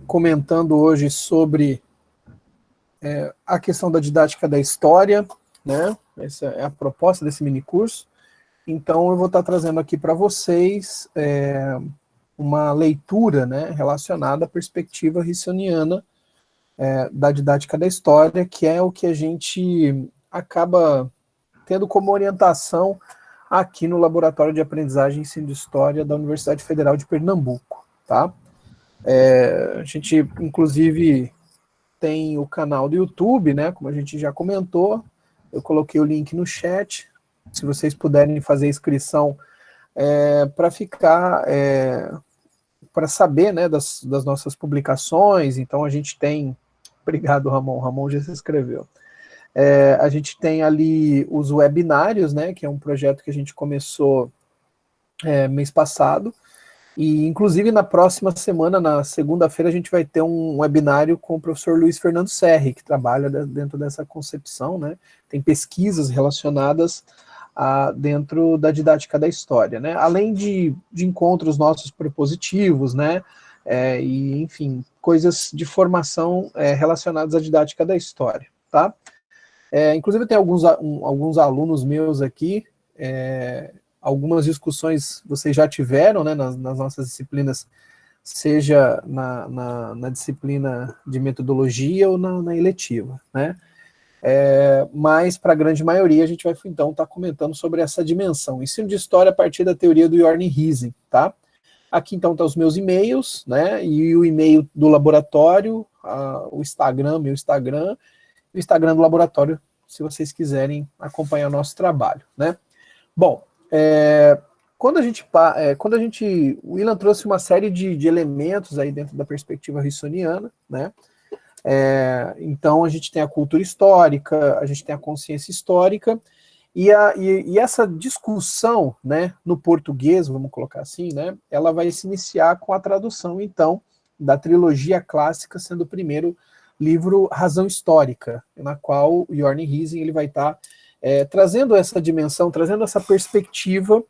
comentando hoje sobre a questão da didática da história, né? Essa é a proposta desse minicurso. Então, eu vou estar trazendo aqui para vocês uma leitura, né, relacionada à perspectiva rissoniana da didática da história, que é o que a gente acaba tendo como orientação aqui no Laboratório de Aprendizagem e Ensino de História da Universidade Federal de Pernambuco, tá? A gente, inclusive, tem o canal do YouTube, né, como a gente já comentou, eu coloquei o link no chat, se vocês puderem fazer a inscrição para ficar, para saber, né, das nossas publicações. Então a gente tem, obrigado Ramon já se inscreveu, a gente tem ali os webinários, né, que é um projeto que a gente começou mês passado, E, inclusive, na próxima semana, na segunda-feira, a gente vai ter um webinário com o professor Luiz Fernando Serri, que trabalha dentro dessa concepção, né? Tem pesquisas relacionadas dentro da didática da história, né? Além de encontros nossos propositivos, né? E, enfim, coisas de formação relacionadas à didática da história, tá? Inclusive, tem alguns alunos meus aqui, algumas discussões vocês já tiveram, né, nas nossas disciplinas, seja na disciplina de metodologia ou na eletiva, né? Mas, para a grande maioria, a gente vai, então, estar comentando sobre essa dimensão. Ensino de história a partir da teoria do Jorn Riesing, tá? Aqui, então, estão os meus e-mails, né? E o e-mail do laboratório, o Instagram, meu Instagram, o Instagram do laboratório, se vocês quiserem acompanhar o nosso trabalho, né? Bom, quando a gente, o Willan trouxe uma série de elementos aí dentro da perspectiva rissoniana, né? Então a gente tem a cultura histórica, a gente tem a consciência histórica, e essa discussão, né, no português, vamos colocar assim, né, ela vai se iniciar com a tradução, então, da trilogia clássica, sendo o primeiro livro Razão Histórica, na qual o Jorn Riesing ele vai estar trazendo essa dimensão, trazendo essa perspectiva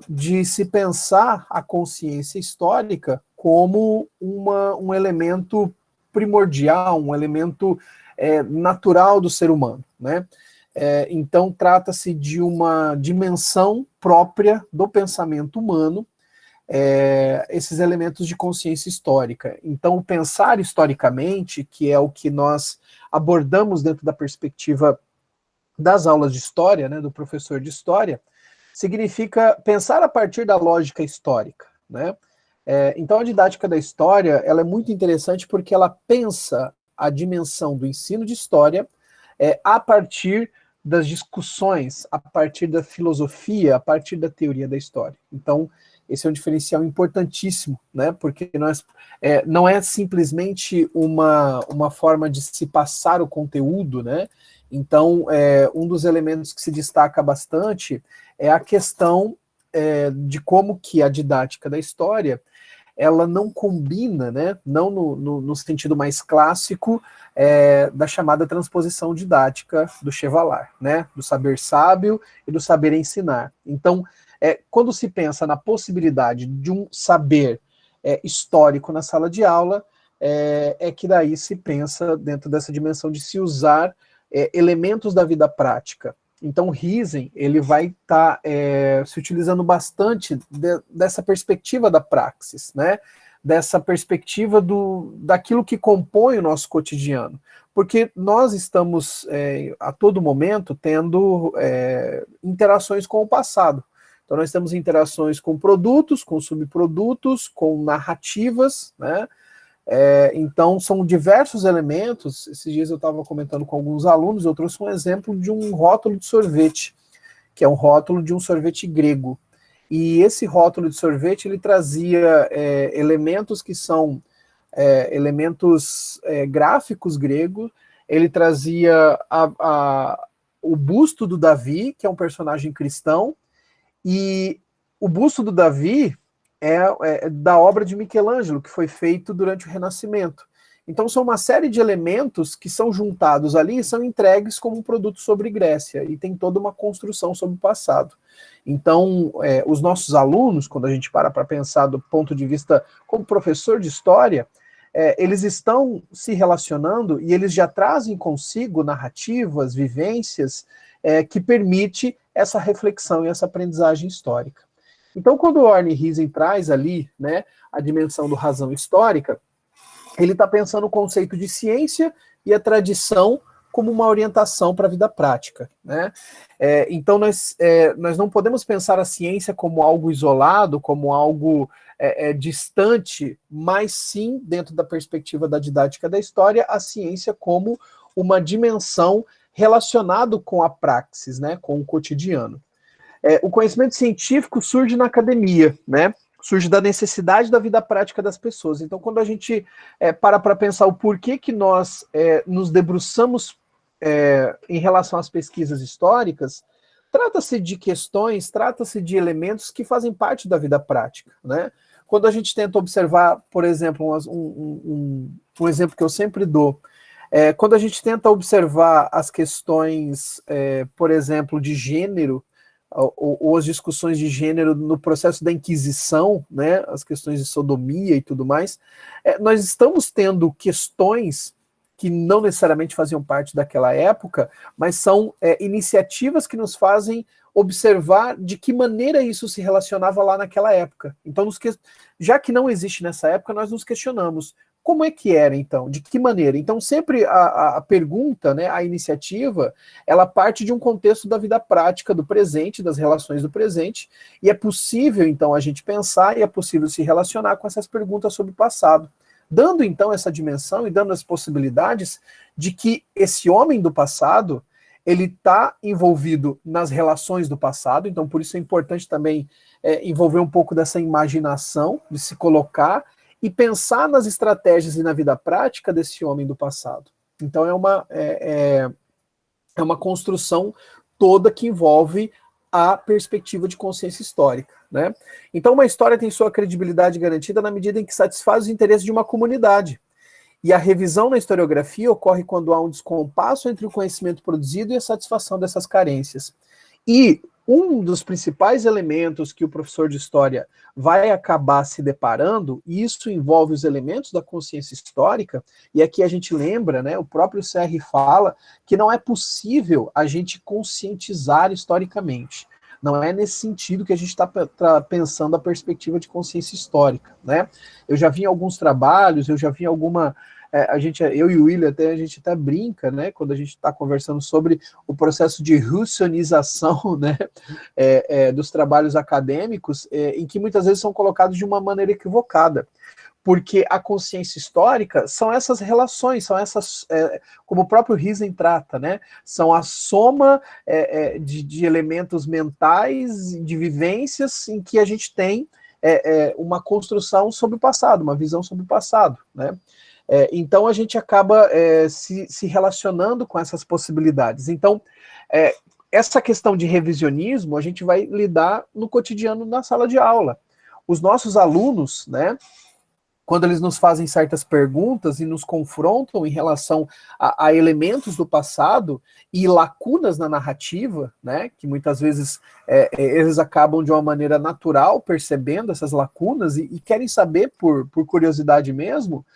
de se pensar a consciência histórica como um elemento primordial, um elemento natural do ser humano, né? Então, trata-se de uma dimensão própria do pensamento humano, esses elementos de consciência histórica. Então, pensar historicamente, que é o que nós abordamos dentro da perspectiva das aulas de história, né, do professor de história, significa pensar a partir da lógica histórica, né? Então, a didática da história, ela é muito interessante porque ela pensa a dimensão do ensino de história a partir das discussões, a partir da filosofia, a partir da teoria da história. Então, esse é um diferencial importantíssimo, né? Porque não é simplesmente uma forma de se passar o conteúdo, né? Então, um dos elementos que se destaca bastante é a questão de como que a didática da história ela não combina, né, não no sentido mais clássico da chamada transposição didática do Chevalar, né, do saber sábio e do saber ensinar. Então, quando se pensa na possibilidade de um saber histórico na sala de aula, que daí se pensa dentro dessa dimensão de se usar elementos da vida prática. Então, Riesing, ele vai estar se utilizando bastante dessa perspectiva da praxis, né? Dessa perspectiva daquilo que compõe o nosso cotidiano. Porque nós estamos, a todo momento, tendo interações com o passado. Então, nós temos interações com produtos, com subprodutos, com narrativas, né? Então, são diversos elementos. Esses dias eu estava comentando com alguns alunos, eu trouxe um exemplo de um rótulo de sorvete, que é um rótulo de um sorvete grego. E esse rótulo de sorvete, ele trazia elementos que são elementos gráficos gregos, ele trazia o busto do Davi, que é um personagem cristão, e o busto do Davi é da obra de Michelangelo, que foi feito durante o Renascimento. Então, são uma série de elementos que são juntados ali e são entregues como um produto sobre Grécia, e tem toda uma construção sobre o passado. Então, os nossos alunos, quando a gente para pensar do ponto de vista como professor de história, eles estão se relacionando e eles já trazem consigo narrativas, vivências, que permite essa reflexão e essa aprendizagem histórica. Então, quando o Jorn Riesing traz ali, né, a dimensão do razão histórica, ele está pensando o conceito de ciência e a tradição como uma orientação para a vida prática, né? Então, nós não podemos pensar a ciência como algo isolado, como algo distante, mas sim, dentro da perspectiva da didática da história, a ciência como uma dimensão relacionada com a praxis, né, com o cotidiano. O conhecimento científico surge na academia, né? Surge da necessidade da vida prática das pessoas. Então, quando a gente para pensar o porquê que nós nos debruçamos em relação às pesquisas históricas, trata-se de questões, trata-se de elementos que fazem parte da vida prática, né? Quando a gente tenta observar, por exemplo, um exemplo que eu sempre dou, quando a gente tenta observar as questões, por exemplo, de gênero, ou as discussões de gênero no processo da Inquisição, né, as questões de sodomia e tudo mais, nós estamos tendo questões que não necessariamente faziam parte daquela época, mas são iniciativas que nos fazem observar de que maneira isso se relacionava lá naquela época. Então, já que não existe nessa época, nós nos questionamos, como é que era, então? De que maneira? Então, sempre a pergunta, né, a iniciativa, ela parte de um contexto da vida prática do presente, das relações do presente, e é possível, então, a gente pensar e é possível se relacionar com essas perguntas sobre o passado, dando, então, essa dimensão e dando as possibilidades de que esse homem do passado, ele está envolvido nas relações do passado, então, por isso é importante também envolver um pouco dessa imaginação, de se colocar e pensar nas estratégias e na vida prática desse homem do passado. Então é uma construção toda que envolve a perspectiva de consciência histórica, né? Então uma história tem sua credibilidade garantida na medida em que satisfaz os interesses de uma comunidade. E a revisão na historiografia ocorre quando há um descompasso entre o conhecimento produzido e a satisfação dessas carências. E um dos principais elementos que o professor de história vai acabar se deparando, e isso envolve os elementos da consciência histórica, e aqui a gente lembra, né, o próprio Serre fala que não é possível a gente conscientizar historicamente. Não é nesse sentido que a gente está pensando a perspectiva de consciência histórica, né? Eu já vi em alguns trabalhos, eu já vi alguma... eu e o William, a gente até brinca, né, quando a gente está conversando sobre o processo de russianização, né, dos trabalhos acadêmicos, em que muitas vezes são colocados de uma maneira equivocada, porque a consciência histórica são essas relações, são essas, como o próprio Riesen trata, né, são a soma de elementos mentais, de vivências, em que a gente tem uma construção sobre o passado, uma visão sobre o passado, né. Então a gente acaba se relacionando com essas possibilidades. Então, essa questão de revisionismo a gente vai lidar no cotidiano na sala de aula. Os nossos alunos, né, quando eles nos fazem certas perguntas e nos confrontam em relação a elementos do passado e lacunas na narrativa, né, que muitas vezes eles acabam de uma maneira natural percebendo essas lacunas e querem saber por curiosidade mesmo,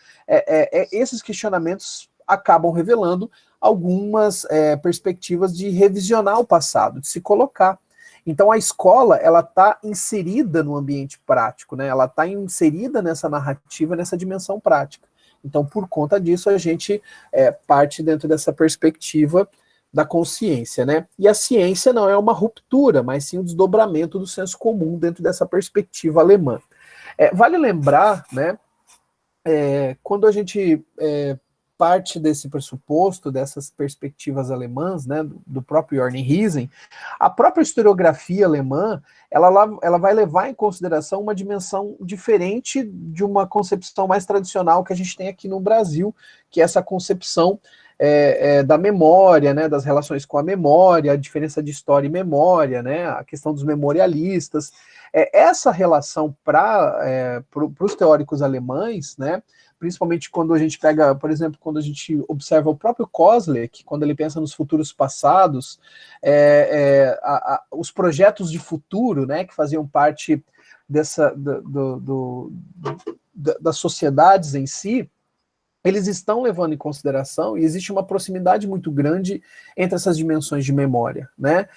esses questionamentos acabam revelando algumas perspectivas de revisionar o passado, de se colocar. Então a escola, ela está inserida no ambiente prático, né? Ela está inserida nessa narrativa, nessa dimensão prática. Então, por conta disso, a gente parte dentro dessa perspectiva da consciência, né? E a ciência não é uma ruptura, mas sim um desdobramento do senso comum dentro dessa perspectiva alemã. Vale lembrar, né, quando a gente parte desse pressuposto, dessas perspectivas alemãs, né, do próprio Jörn Riesen, a própria historiografia alemã, ela vai levar em consideração uma dimensão diferente de uma concepção mais tradicional que a gente tem aqui no Brasil, que é essa concepção da memória, né, das relações com a memória, a diferença de história e memória, né, a questão dos memorialistas. Essa relação para os teóricos alemães, né, principalmente quando a gente pega, por exemplo, quando a gente observa o próprio Koselleck, quando ele pensa nos futuros passados, os projetos de futuro, né, que faziam parte das sociedades em si, eles estão levando em consideração, e existe uma proximidade muito grande entre essas dimensões de memória, né?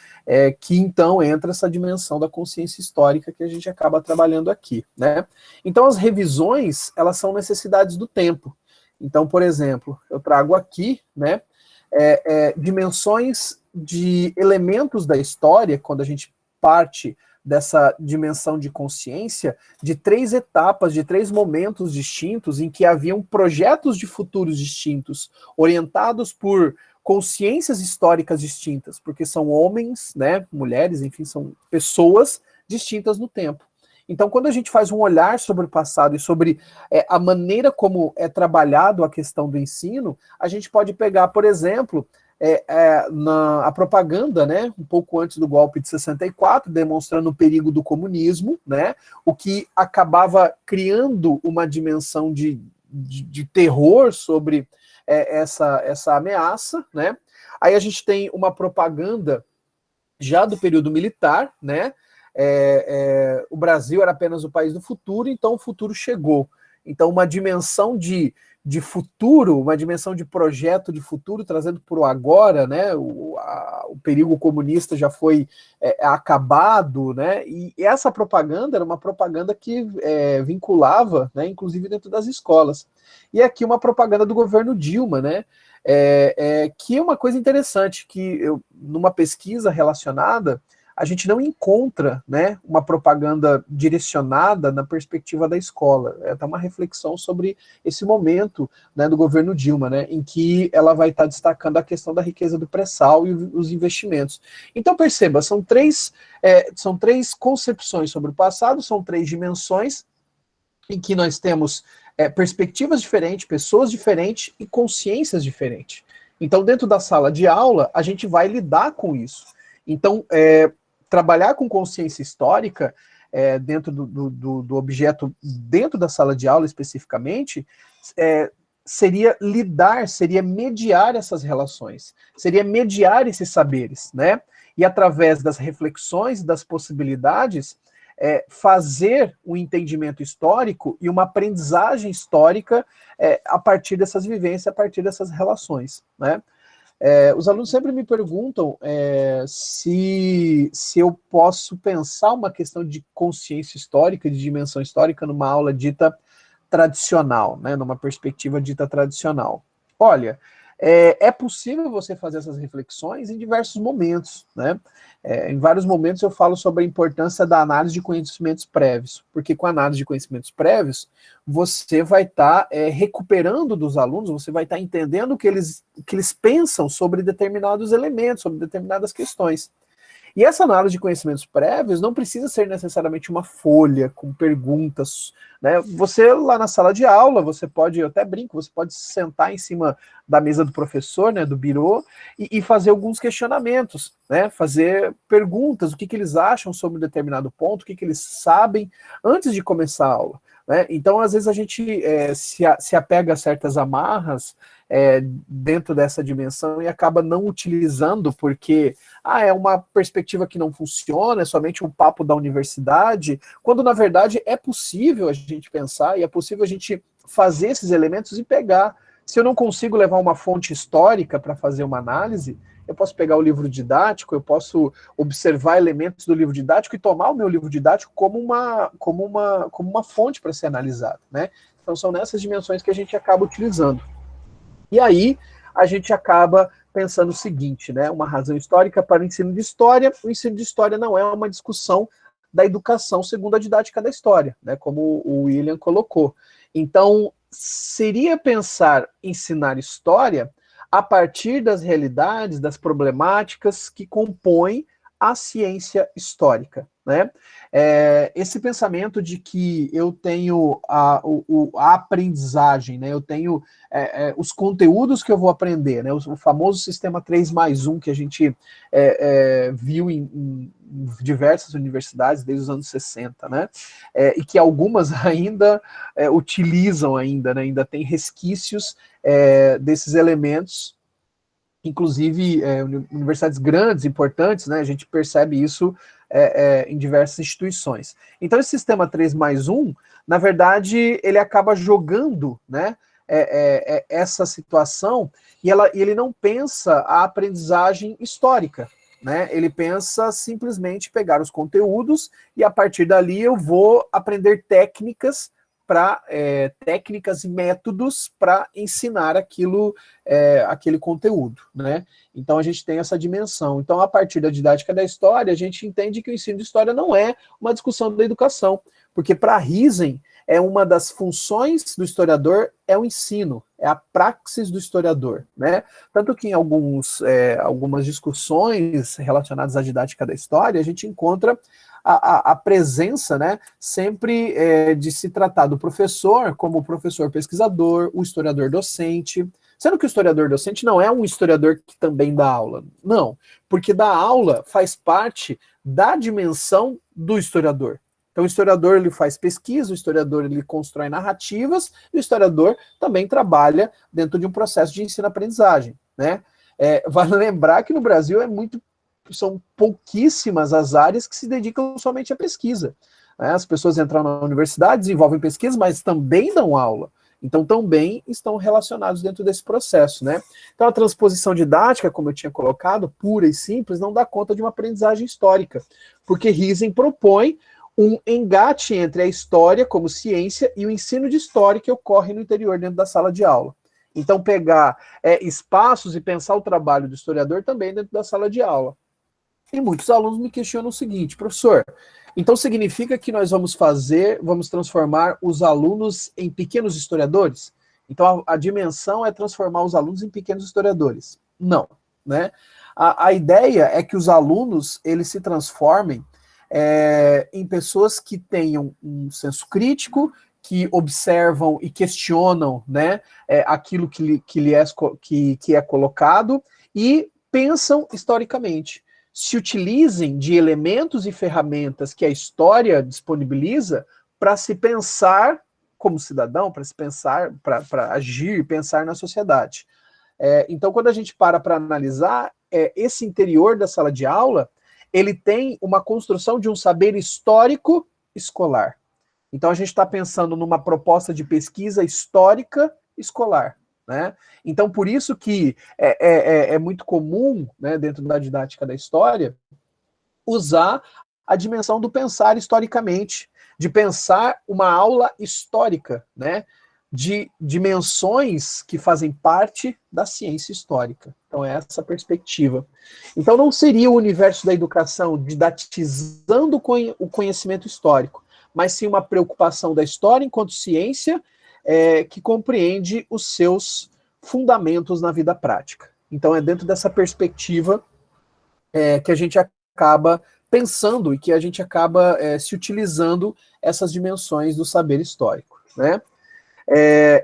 Que então entra essa dimensão da consciência histórica que a gente acaba trabalhando aqui, né? Então as revisões, elas são necessidades do tempo. Então, por exemplo, eu trago aqui, né, dimensões de elementos da história, quando a gente parte dessa dimensão de consciência, de 3 etapas, de 3 momentos distintos, em que haviam projetos de futuros distintos, orientados por consciências históricas distintas, porque são homens, né, mulheres, enfim, são pessoas distintas no tempo. Então, quando a gente faz um olhar sobre o passado e sobre a maneira como é trabalhado a questão do ensino, a gente pode pegar, por exemplo, a propaganda, né, um pouco antes do golpe de 64, demonstrando o perigo do comunismo, né, o que acabava criando uma dimensão de terror sobre essa ameaça, né. Aí a gente tem uma propaganda já do período militar, né, o Brasil era apenas o país do futuro, então o futuro chegou. Então, uma dimensão de futuro, uma dimensão de projeto de futuro, trazendo para o agora, né? O perigo comunista já foi acabado, né? E essa propaganda era uma propaganda que vinculava, né, inclusive dentro das escolas. E aqui uma propaganda do governo Dilma, né? Que é uma coisa interessante, que numa pesquisa relacionada, a gente não encontra, né, uma propaganda direcionada na perspectiva da escola. Tá uma reflexão sobre esse momento, né, do governo Dilma, né, em que ela vai estar destacando a questão da riqueza do pré-sal e os investimentos. Então, perceba, são três concepções sobre o passado, são três dimensões em que nós temos perspectivas diferentes, pessoas diferentes e consciências diferentes. Então, dentro da sala de aula, a gente vai lidar com isso. Então, trabalhar com consciência histórica dentro do objeto, dentro da sala de aula especificamente, seria mediar essas relações, seria mediar esses saberes, né? E através das reflexões, das possibilidades, fazer um entendimento histórico e uma aprendizagem histórica a partir dessas vivências, a partir dessas relações, né? Os alunos sempre me perguntam se eu posso pensar uma questão de consciência histórica, de dimensão histórica, numa aula dita tradicional, né, numa perspectiva dita tradicional. Olha, é possível você fazer essas reflexões em diversos momentos, né? Em vários momentos eu falo sobre a importância da análise de conhecimentos prévios, porque com a análise de conhecimentos prévios, você vai estar recuperando dos alunos, você vai estar entendendo o que eles pensam sobre determinados elementos, sobre determinadas questões. E essa análise de conhecimentos prévios não precisa ser necessariamente uma folha com perguntas, né? Você lá na sala de aula, você pode, eu até brinco, você pode sentar em cima da mesa do professor, né, do birô, e fazer alguns questionamentos, né? Fazer perguntas, o que eles acham sobre um determinado ponto, o que eles sabem antes de começar a aula, né? Então, às vezes a gente se apega a certas amarras dentro dessa dimensão e acaba não utilizando porque é uma perspectiva que não funciona, é somente um papo da universidade, quando na verdade é possível a gente pensar e é possível a gente fazer esses elementos e pegar. Se eu não consigo levar uma fonte histórica para fazer uma análise, eu posso pegar o livro didático, eu posso observar elementos do livro didático e tomar o meu livro didático como uma fonte para ser analisado, né? Então são nessas dimensões que a gente acaba utilizando. E aí a gente acaba pensando o seguinte, né? Uma razão histórica para o ensino de história. O ensino de história não é uma discussão da educação segundo a didática da história, né? Como o William colocou. Então, seria pensar ensinar história a partir das realidades, das problemáticas que compõem a ciência histórica, né? Esse pensamento de que eu tenho a aprendizagem, né? Eu tenho os conteúdos que eu vou aprender, né? O famoso sistema 3+1 que a gente viu em diversas universidades desde os anos 60, né? E que algumas ainda utilizam ainda, né? Ainda tem resquícios desses elementos, inclusive universidades grandes, importantes, né? A gente percebe isso em diversas instituições. Então, esse sistema 3+1, na verdade, ele acaba jogando, né, essa situação e ele não pensa a aprendizagem histórica, né? Ele pensa simplesmente pegar os conteúdos e, a partir dali, eu vou aprender técnicas e métodos para ensinar aquele conteúdo, né? Então a gente tem essa dimensão. Então, a partir da didática da história, a gente entende que o ensino de história não é uma discussão da educação, porque para Riesen uma das funções do historiador é o ensino, é a praxis do historiador, né? Tanto que em algumas discussões relacionadas à didática da história, a gente encontra a presença, né, sempre de se tratar do professor como o professor pesquisador, o historiador docente. Sendo que o historiador docente não é um historiador que também dá aula. Não, porque dar aula faz parte da dimensão do historiador. Então o historiador ele faz pesquisa, o historiador ele constrói narrativas, e o historiador também trabalha dentro de um processo de ensino-aprendizagem, né? Vale lembrar que no Brasil são pouquíssimas as áreas que se dedicam somente à pesquisa. Né? As pessoas entram na universidade, desenvolvem pesquisa, mas também dão aula. Então, também estão relacionados dentro desse processo, né? Então, a transposição didática, como eu tinha colocado, pura e simples, não dá conta de uma aprendizagem histórica, porque Riesen propõe um engate entre a história como ciência e o ensino de história que ocorre no interior dentro da sala de aula. Então, pegar espaços e pensar o trabalho do historiador também dentro da sala de aula. E muitos alunos me questionam o seguinte, professor, então significa que nós vamos transformar os alunos em pequenos historiadores? Então a dimensão é transformar os alunos em pequenos historiadores. Não, né? A ideia é que os alunos, eles se transformem em pessoas que tenham um senso crítico, que observam e questionam, né, aquilo que é colocado e pensam historicamente. Se utilizem de elementos e ferramentas que a história disponibiliza para se pensar como cidadão, para se pensar, para agir e pensar na sociedade. Então, quando a gente para analisar, esse interior da sala de aula, ele tem uma construção de um saber histórico escolar. Então, a gente está pensando numa proposta de pesquisa histórica escolar. Né? Então, por isso que é muito comum, né, dentro da didática da história, usar a dimensão do pensar historicamente, de pensar uma aula histórica, né, de dimensões que fazem parte da ciência histórica. Então, é essa perspectiva. Então, não seria o universo da educação didatizando o conhecimento histórico, mas sim uma preocupação da história enquanto ciência que compreende os seus fundamentos na vida prática. Então, é dentro dessa perspectiva que a gente acaba pensando e que a gente acaba se utilizando essas dimensões do saber histórico. Né?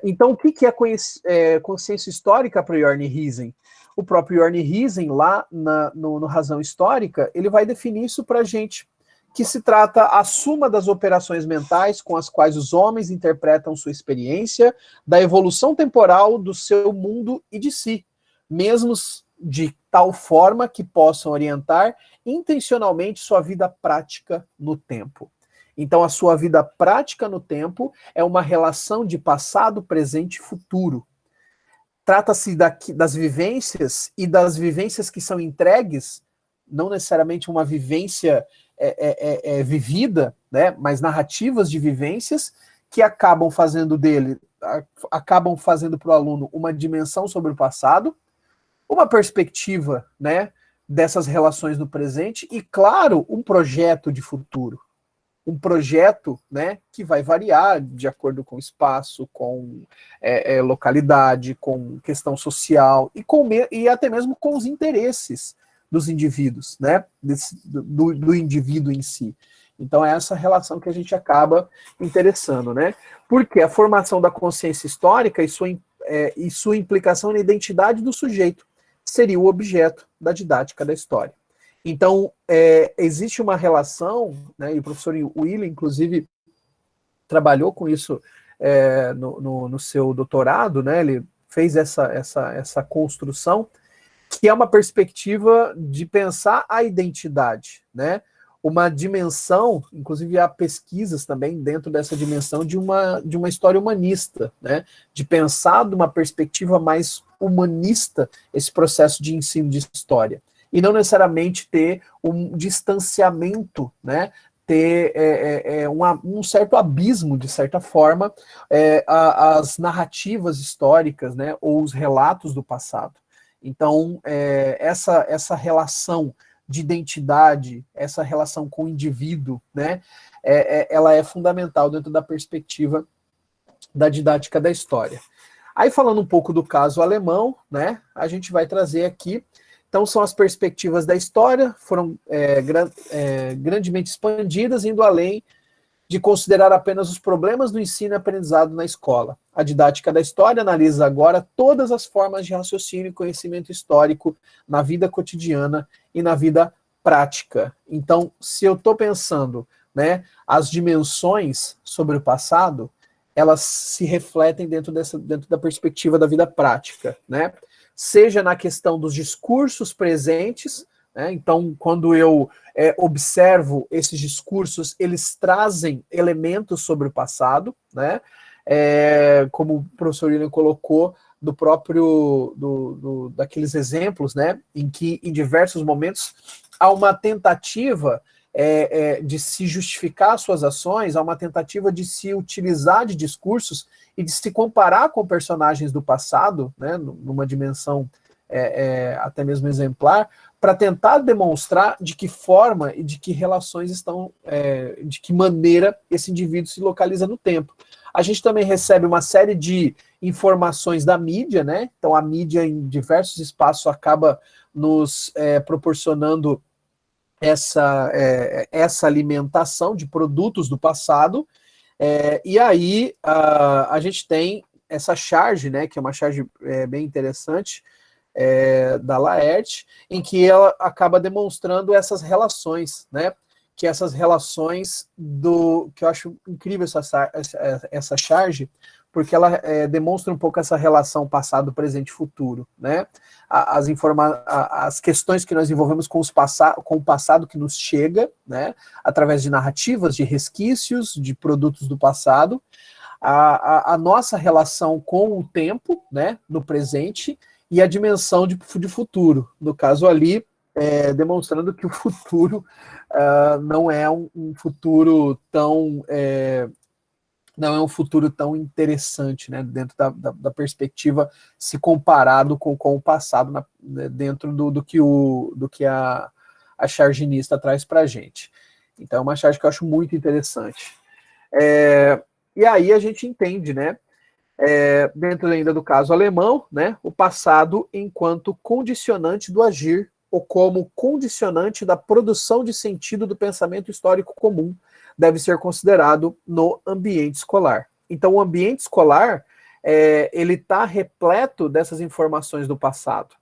Então, o que é consciência histórica para Jörn Riesen? O próprio Jörn Riesen, lá no Razão Histórica, ele vai definir isso para a gente, que se trata a suma das operações mentais com as quais os homens interpretam sua experiência, da evolução temporal do seu mundo e de si, mesmo de tal forma que possam orientar intencionalmente sua vida prática no tempo. Então, a sua vida prática no tempo é uma relação de passado, presente e futuro. Trata-se das vivências e das vivências que são entregues, não necessariamente uma vivência vivida, né, mas narrativas de vivências que acabam fazendo para o aluno uma dimensão sobre o passado, uma perspectiva, né, dessas relações no presente e, claro, um projeto de futuro. Um projeto, né, que vai variar de acordo com o espaço, com localidade, com questão social e até mesmo com os interesses dos indivíduos, né, do indivíduo em si. Então é essa relação que a gente acaba interessando, né? Porque a formação da consciência histórica e sua implicação na identidade do sujeito seria o objeto da didática da história. Então, existe uma relação, né, e o professor William, inclusive, trabalhou com isso no seu doutorado, né, ele fez essa construção, que é uma perspectiva de pensar a identidade, né, uma dimensão, inclusive há pesquisas também dentro dessa dimensão de uma história humanista, né, de pensar de uma perspectiva mais humanista esse processo de ensino de história. E não necessariamente ter um distanciamento, né, ter um certo abismo, de certa forma, as narrativas históricas, né, ou os relatos do passado. Então, essa relação de identidade, essa relação com o indivíduo, né, ela é fundamental dentro da perspectiva da didática da história. Aí, falando um pouco do caso alemão, né, a gente vai trazer aqui. Então, são as perspectivas da história, foram grandemente expandidas, indo além de considerar apenas os problemas do ensino e aprendizado na escola. A didática da história analisa agora todas as formas de raciocínio e conhecimento histórico na vida cotidiana e na vida prática. Então, se eu estou pensando, né, as dimensões sobre o passado, elas se refletem dentro da perspectiva da vida prática, né? Seja na questão dos discursos presentes, né? Então, quando eu observo esses discursos, eles trazem elementos sobre o passado, né? Como o professor William colocou, do próprio daqueles exemplos, né? Em que em diversos momentos há uma tentativa de se justificar suas ações, há uma tentativa de se utilizar de discursos e de se comparar com personagens do passado, né, numa dimensão até mesmo exemplar, para tentar demonstrar de que forma e de que relações estão, de que maneira esse indivíduo se localiza no tempo. A gente também recebe uma série de informações da mídia, né? Então a mídia em diversos espaços acaba nos proporcionando essa alimentação de produtos do passado, e aí a gente tem essa charge, né, que é uma charge bem interessante, da Laerte, em que ela acaba demonstrando essas relações, né, que essas relações que eu acho incrível essa charge, porque ela demonstra um pouco essa relação passado, presente e futuro, né? As questões que nós envolvemos com o passado que nos chega, né? Através de narrativas, de resquícios, de produtos do passado, a nossa relação com o tempo, né? No presente, e a dimensão de futuro. No caso ali, demonstrando que o futuro não é um futuro tão... não é um futuro tão interessante, né, dentro da perspectiva, se comparado com o passado, dentro do que a charginista traz para a gente. Então é uma charge que eu acho muito interessante. E aí a gente entende, né, dentro ainda do caso alemão, né, o passado enquanto condicionante do agir, ou como condicionante da produção de sentido do pensamento histórico comum, deve ser considerado no ambiente escolar. Então, o ambiente escolar, ele está repleto dessas informações do passado.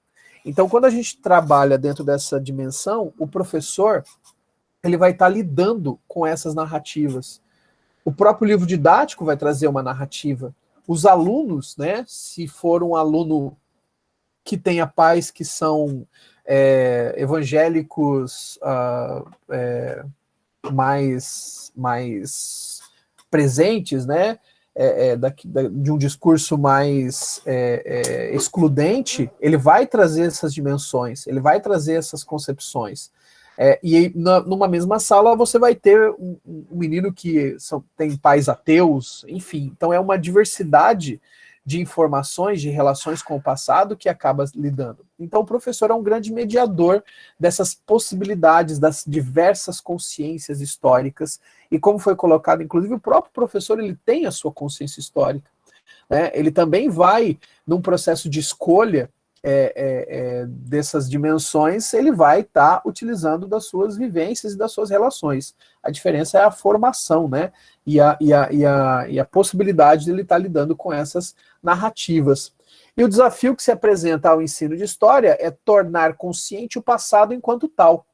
Então, quando a gente trabalha dentro dessa dimensão, o professor ele vai estar lidando com essas narrativas. O próprio livro didático vai trazer uma narrativa. Os alunos, né, se for um aluno que tenha pais que são evangélicos mais presentes, né, de um discurso mais excludente, ele vai trazer essas dimensões, ele vai trazer essas concepções. E numa mesma sala você vai ter um menino que tem pais ateus, enfim. Então é uma diversidade de informações, de relações com o passado que acaba lidando. Então o professor é um grande mediador dessas possibilidades, das diversas consciências históricas, e como foi colocado, inclusive o próprio professor ele tem a sua consciência histórica, né? Ele também vai, num processo de escolha dessas dimensões, ele vai estar utilizando das suas vivências e das suas relações. A diferença é a formação, né? E a possibilidade de ele estar lidando com essas narrativas. E o desafio que se apresenta ao ensino de história é tornar consciente o passado enquanto tal,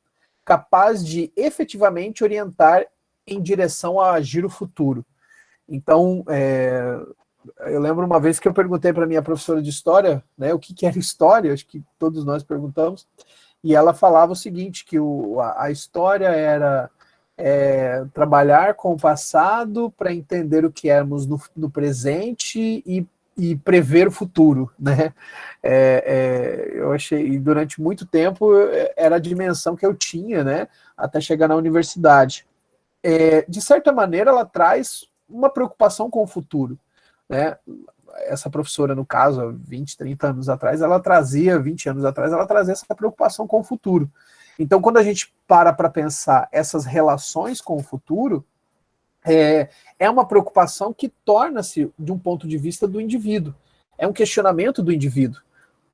capaz de efetivamente orientar em direção a agir o futuro. Então, eu lembro uma vez que eu perguntei para minha professora de história, né, o que era história, acho que todos nós perguntamos, e ela falava o seguinte, que a história era trabalhar com o passado para entender o que éramos no presente e prever o futuro, né? Eu achei, e durante muito tempo era a dimensão que eu tinha, né, até chegar na universidade. De certa maneira, ela traz uma preocupação com o futuro, né? Essa professora, no caso, há 20, 30 anos atrás, 20 anos atrás, ela trazia essa preocupação com o futuro. Então, quando a gente para pensar essas relações com o futuro, é uma preocupação que torna-se de um ponto de vista do indivíduo. É um questionamento do indivíduo,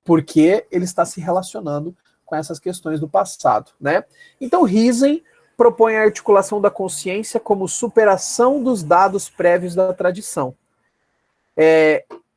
porque ele está se relacionando com essas questões do passado, né? Então, Riesen propõe a articulação da consciência como superação dos dados prévios da tradição.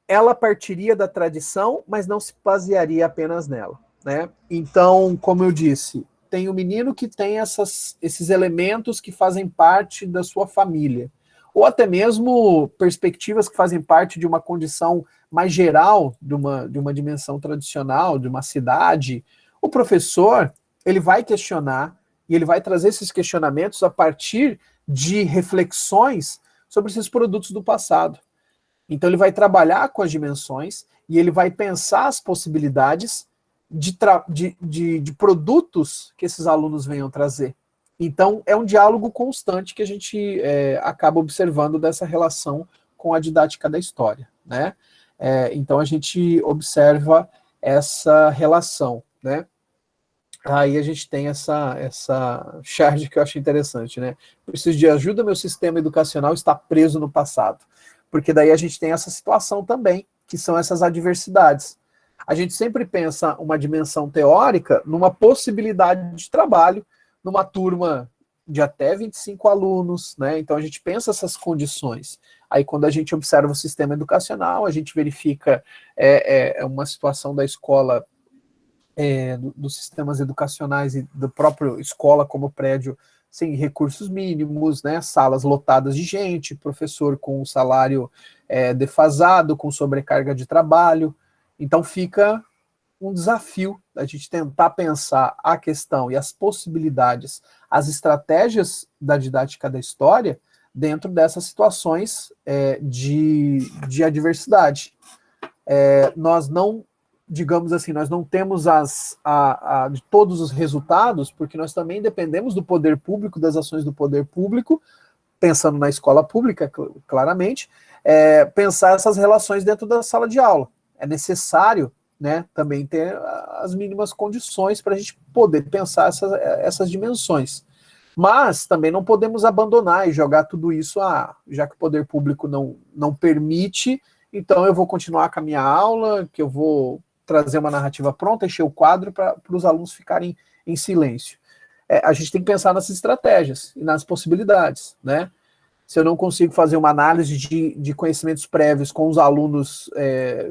Ela partiria da tradição, mas não se basearia apenas nela, né? Então, como eu disse, tem o menino que tem esses elementos que fazem parte da sua família, ou até mesmo perspectivas que fazem parte de uma condição mais geral de uma dimensão tradicional, de uma cidade. O professor, ele vai questionar e ele vai trazer esses questionamentos a partir de reflexões sobre esses produtos do passado. Então ele vai trabalhar com as dimensões e ele vai pensar as possibilidades de produtos que esses alunos venham trazer. Então é um diálogo constante que a gente acaba observando dessa relação com a didática da história, né? Então a gente observa essa relação, né? Aí a gente tem essa charge que eu acho interessante, né? Preciso de ajuda, meu sistema educacional está preso no passado. Porque daí a gente tem essa situação também, que são essas adversidades. A gente sempre pensa uma dimensão teórica numa possibilidade de trabalho, numa turma de até 25 alunos, né? Então a gente pensa essas condições. Aí quando a gente observa o sistema educacional, a gente verifica uma situação da escola, dos sistemas educacionais e do próprio escola como prédio sem recursos mínimos, né, salas lotadas de gente, professor com um salário defasado, com sobrecarga de trabalho. Então fica um desafio a gente tentar pensar a questão e as possibilidades, as estratégias da didática da história dentro dessas situações de adversidade. Nós não, digamos assim, nós não temos de todos os resultados, porque nós também dependemos do poder público, das ações do poder público, pensando na escola pública, claramente, pensar essas relações dentro da sala de aula. É necessário, né, também ter as mínimas condições para a gente poder pensar essas dimensões. Mas também não podemos abandonar e jogar tudo isso, já que o poder público não permite, então eu vou continuar com a minha aula, que eu vou trazer uma narrativa pronta, encher o quadro para os alunos ficarem em silêncio. A gente tem que pensar nessas estratégias e nas possibilidades, né? Se eu não consigo fazer uma análise de conhecimentos prévios com os alunos,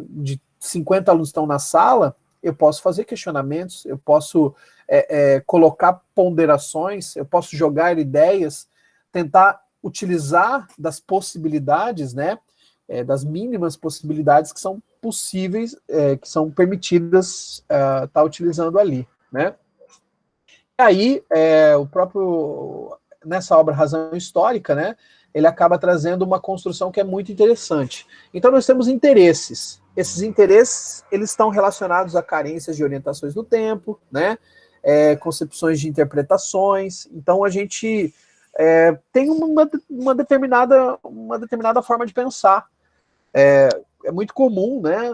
de 50 alunos que estão na sala, eu posso fazer questionamentos, eu posso colocar ponderações, eu posso jogar ideias, tentar utilizar das possibilidades, né? Das mínimas possibilidades que são possíveis, que são permitidas estar utilizando ali, né? E aí, o próprio, nessa obra Razão Histórica, né, ele acaba trazendo uma construção que é muito interessante. Então nós temos interesses. Esses interesses, eles estão relacionados a carências de orientações do tempo, né, concepções de interpretações. Então a gente tem uma determinada forma de pensar. É muito comum, né,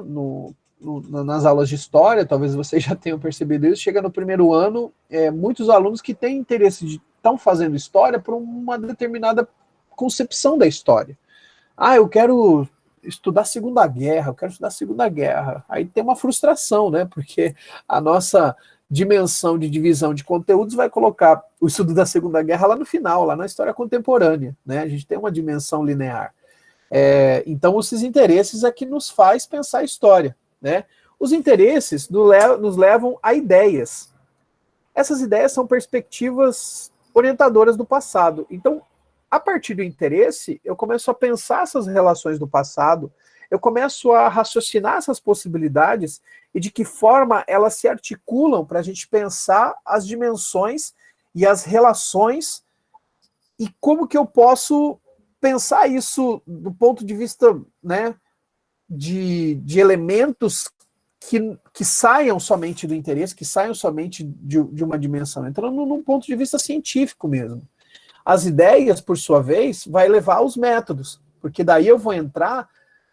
nas aulas de história, talvez vocês já tenham percebido isso, chega no primeiro ano, muitos alunos que têm interesse estão fazendo história por uma determinada concepção da história. Eu quero estudar a Segunda Guerra, Aí tem uma frustração, né, porque a nossa dimensão de divisão de conteúdos vai colocar o estudo da Segunda Guerra lá no final, lá na história contemporânea, né, a gente tem uma dimensão linear. Então, esses interesses é que nos faz pensar a história, né? Os interesses nos levam a ideias. Essas ideias são perspectivas orientadoras do passado. Então, a partir do interesse, eu começo a pensar essas relações do passado, eu começo a raciocinar essas possibilidades e de que forma elas se articulam para a gente pensar as dimensões e as relações e como que eu posso pensar isso do ponto de vista, né, de elementos que saiam somente do interesse, que saiam somente de uma dimensão, entrando num ponto de vista científico mesmo. As ideias, por sua vez, vai levar aos métodos, porque daí eu vou entrar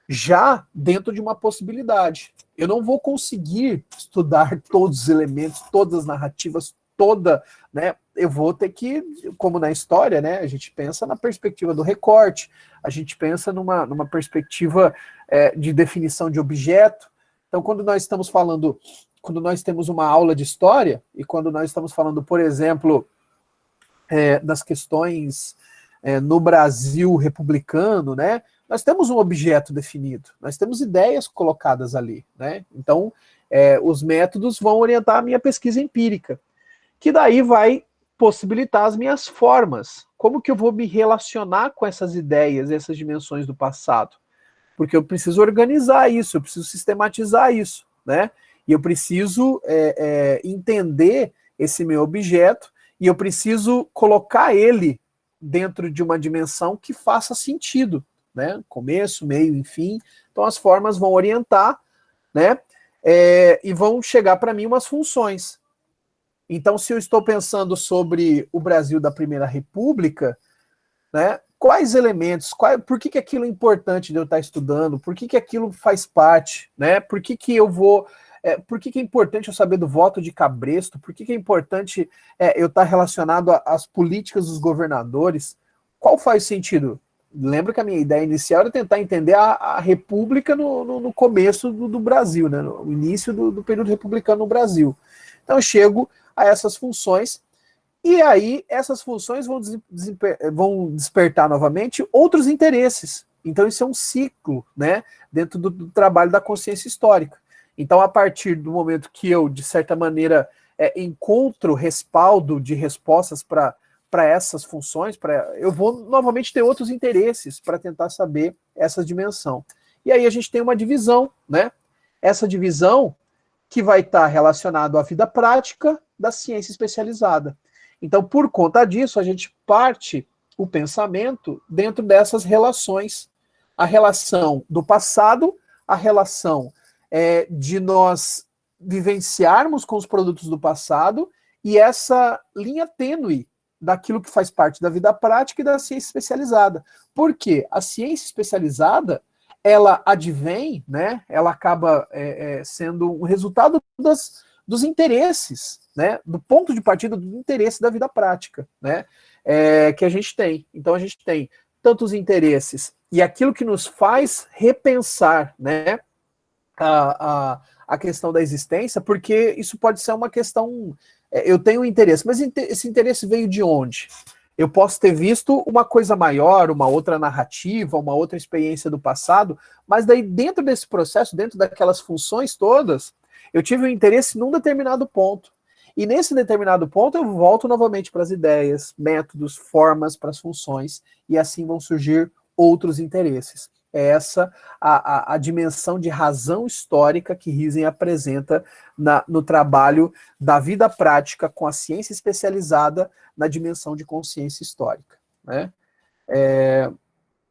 já dentro de uma possibilidade. Eu não vou conseguir estudar todos os elementos, todas as narrativas, né? Eu vou ter que, como na história, né? A gente pensa na perspectiva do recorte, a gente pensa numa perspectiva de definição de objeto. Então, quando nós temos uma aula de história, e quando nós estamos falando, por exemplo, das questões no Brasil republicano, né, nós temos um objeto definido, nós temos ideias colocadas ali, né? Então, os métodos vão orientar a minha pesquisa empírica, que daí vai possibilitar as minhas formas. Como que eu vou me relacionar com essas ideias, essas dimensões do passado? Porque eu preciso organizar isso, eu preciso sistematizar isso, né? E eu preciso entender esse meu objeto e eu preciso colocar ele dentro de uma dimensão que faça sentido, né? Começo, meio, enfim. Então as formas vão orientar, né? E vão chegar para mim umas funções. Então, se eu estou pensando sobre o Brasil da Primeira República, né? Quais elementos, por que aquilo é importante de eu estar estudando, por que aquilo faz parte, né? Por que eu vou. Por que é importante eu saber do voto de Cabresto? Por que é importante eu estar relacionado às políticas dos governadores? Qual faz sentido? Lembra que a minha ideia inicial era tentar entender a República no começo do Brasil, né? No início do período republicano no Brasil. Então eu chego a essas funções. E aí, essas funções vão despertar novamente outros interesses. Então, isso é um ciclo, né, dentro do trabalho da consciência histórica. Então, a partir do momento que eu, de certa maneira, encontro respaldo de respostas para essas funções, eu vou novamente ter outros interesses para tentar saber essa dimensão. E aí a gente tem uma divisão, né? Essa divisão que vai estar relacionada à vida prática da ciência especializada. Então, por conta disso, a gente parte o pensamento dentro dessas relações. A relação do passado, a relação de nós vivenciarmos com os produtos do passado e essa linha tênue daquilo que faz parte da vida prática e da ciência especializada. Porque a ciência especializada, ela advém, né? Ela acaba sendo um resultado dos interesses, né, do ponto de partida do interesse da vida prática, né, que a gente tem. Então a gente tem tantos interesses e aquilo que nos faz repensar, né, a questão da existência, porque isso pode ser uma questão, eu tenho um interesse, mas esse interesse veio de onde? Eu posso ter visto uma coisa maior, uma outra narrativa, uma outra experiência do passado, mas daí dentro desse processo, dentro daquelas funções todas, eu tive um interesse num determinado ponto. E nesse determinado ponto eu volto novamente para as ideias, métodos, formas, para as funções, e assim vão surgir outros interesses. É essa a dimensão de razão histórica que Riesen apresenta no trabalho da vida prática com a ciência especializada na dimensão de consciência histórica, né?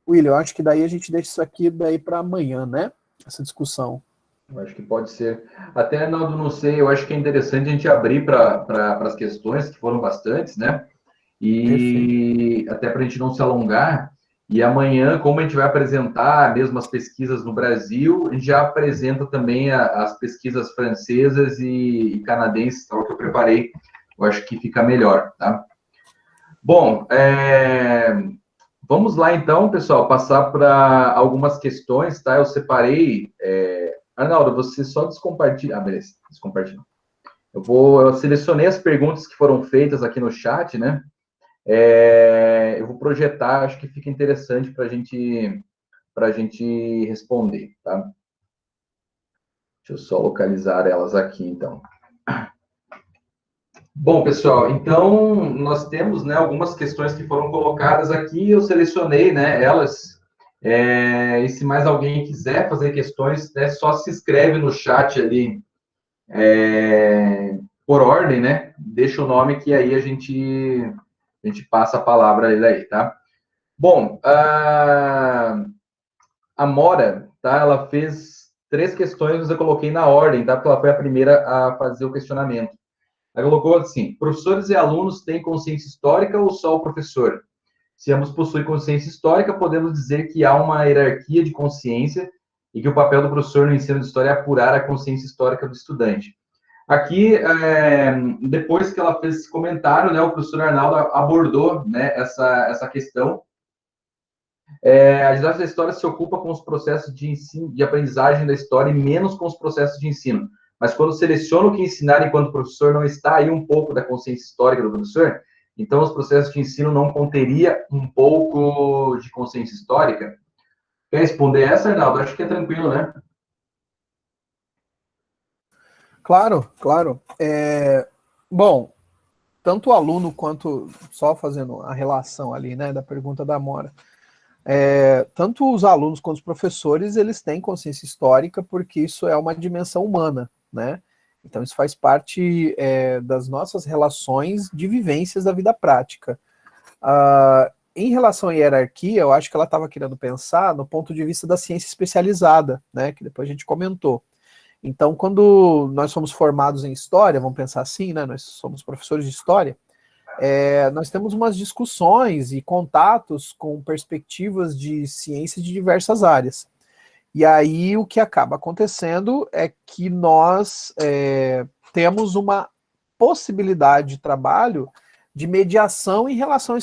William, eu acho que daí a gente deixa isso aqui daí para amanhã, né? Essa discussão. Eu acho que pode ser. Até, Naldo, não sei, eu acho que é interessante a gente abrir para as questões, que foram bastantes, né? E perfeito. Até para a gente não se alongar. E amanhã, como a gente vai apresentar mesmo as pesquisas no Brasil, a gente já apresenta também as pesquisas francesas e canadenses, tal, que eu preparei. Eu acho que fica melhor, tá? Bom, vamos lá então, pessoal, passar para algumas questões, tá? Eu separei... Arnaldo, você só descompartilha. Ah, beleza, descompartilha. Eu selecionei as perguntas que foram feitas aqui no chat, né? Eu vou projetar, acho que fica interessante para a gente responder, tá? Deixa eu só localizar elas aqui, então. Bom, pessoal, então nós temos, né, algumas questões que foram colocadas aqui, eu selecionei, né, elas. E se mais alguém quiser fazer questões, né, só se inscreve no chat ali, por ordem, né? Deixa o nome que aí a gente passa a palavra aí, tá? Bom, a Mora, tá? Ela fez 3 questões, mas eu coloquei na ordem, tá? Porque ela foi a primeira a fazer o questionamento. Ela colocou assim: professores e alunos têm consciência histórica ou só o professor? Se ambos possuem consciência histórica, podemos dizer que há uma hierarquia de consciência e que o papel do professor no ensino de história é apurar a consciência histórica do estudante. Aqui, depois que ela fez esse comentário, né, o professor Arnaldo abordou, né, essa questão. A didática da história se ocupa com os processos de ensino, de aprendizagem da história e menos com os processos de ensino. Mas quando seleciona o que ensinar enquanto professor, não está aí um pouco da consciência histórica do professor? Então, os processos de ensino não conteria um pouco de consciência histórica? Quer responder essa, Arnaldo? Acho que é tranquilo, né? Claro, claro. Bom, tanto o aluno quanto, só fazendo a relação ali, né, da pergunta da Amora, tanto os alunos quanto os professores, eles têm consciência histórica porque isso é uma dimensão humana, né? Então isso faz parte das nossas relações de vivências da vida prática. Em relação à hierarquia, eu acho que ela estava querendo pensar no ponto de vista da ciência especializada, né, que depois a gente comentou. Então, quando nós somos formados em história, vamos pensar assim, né, nós somos professores de história, nós temos umas discussões e contatos com perspectivas de ciência de diversas áreas. E aí o que acaba acontecendo é que nós temos uma possibilidade de trabalho de mediação em relação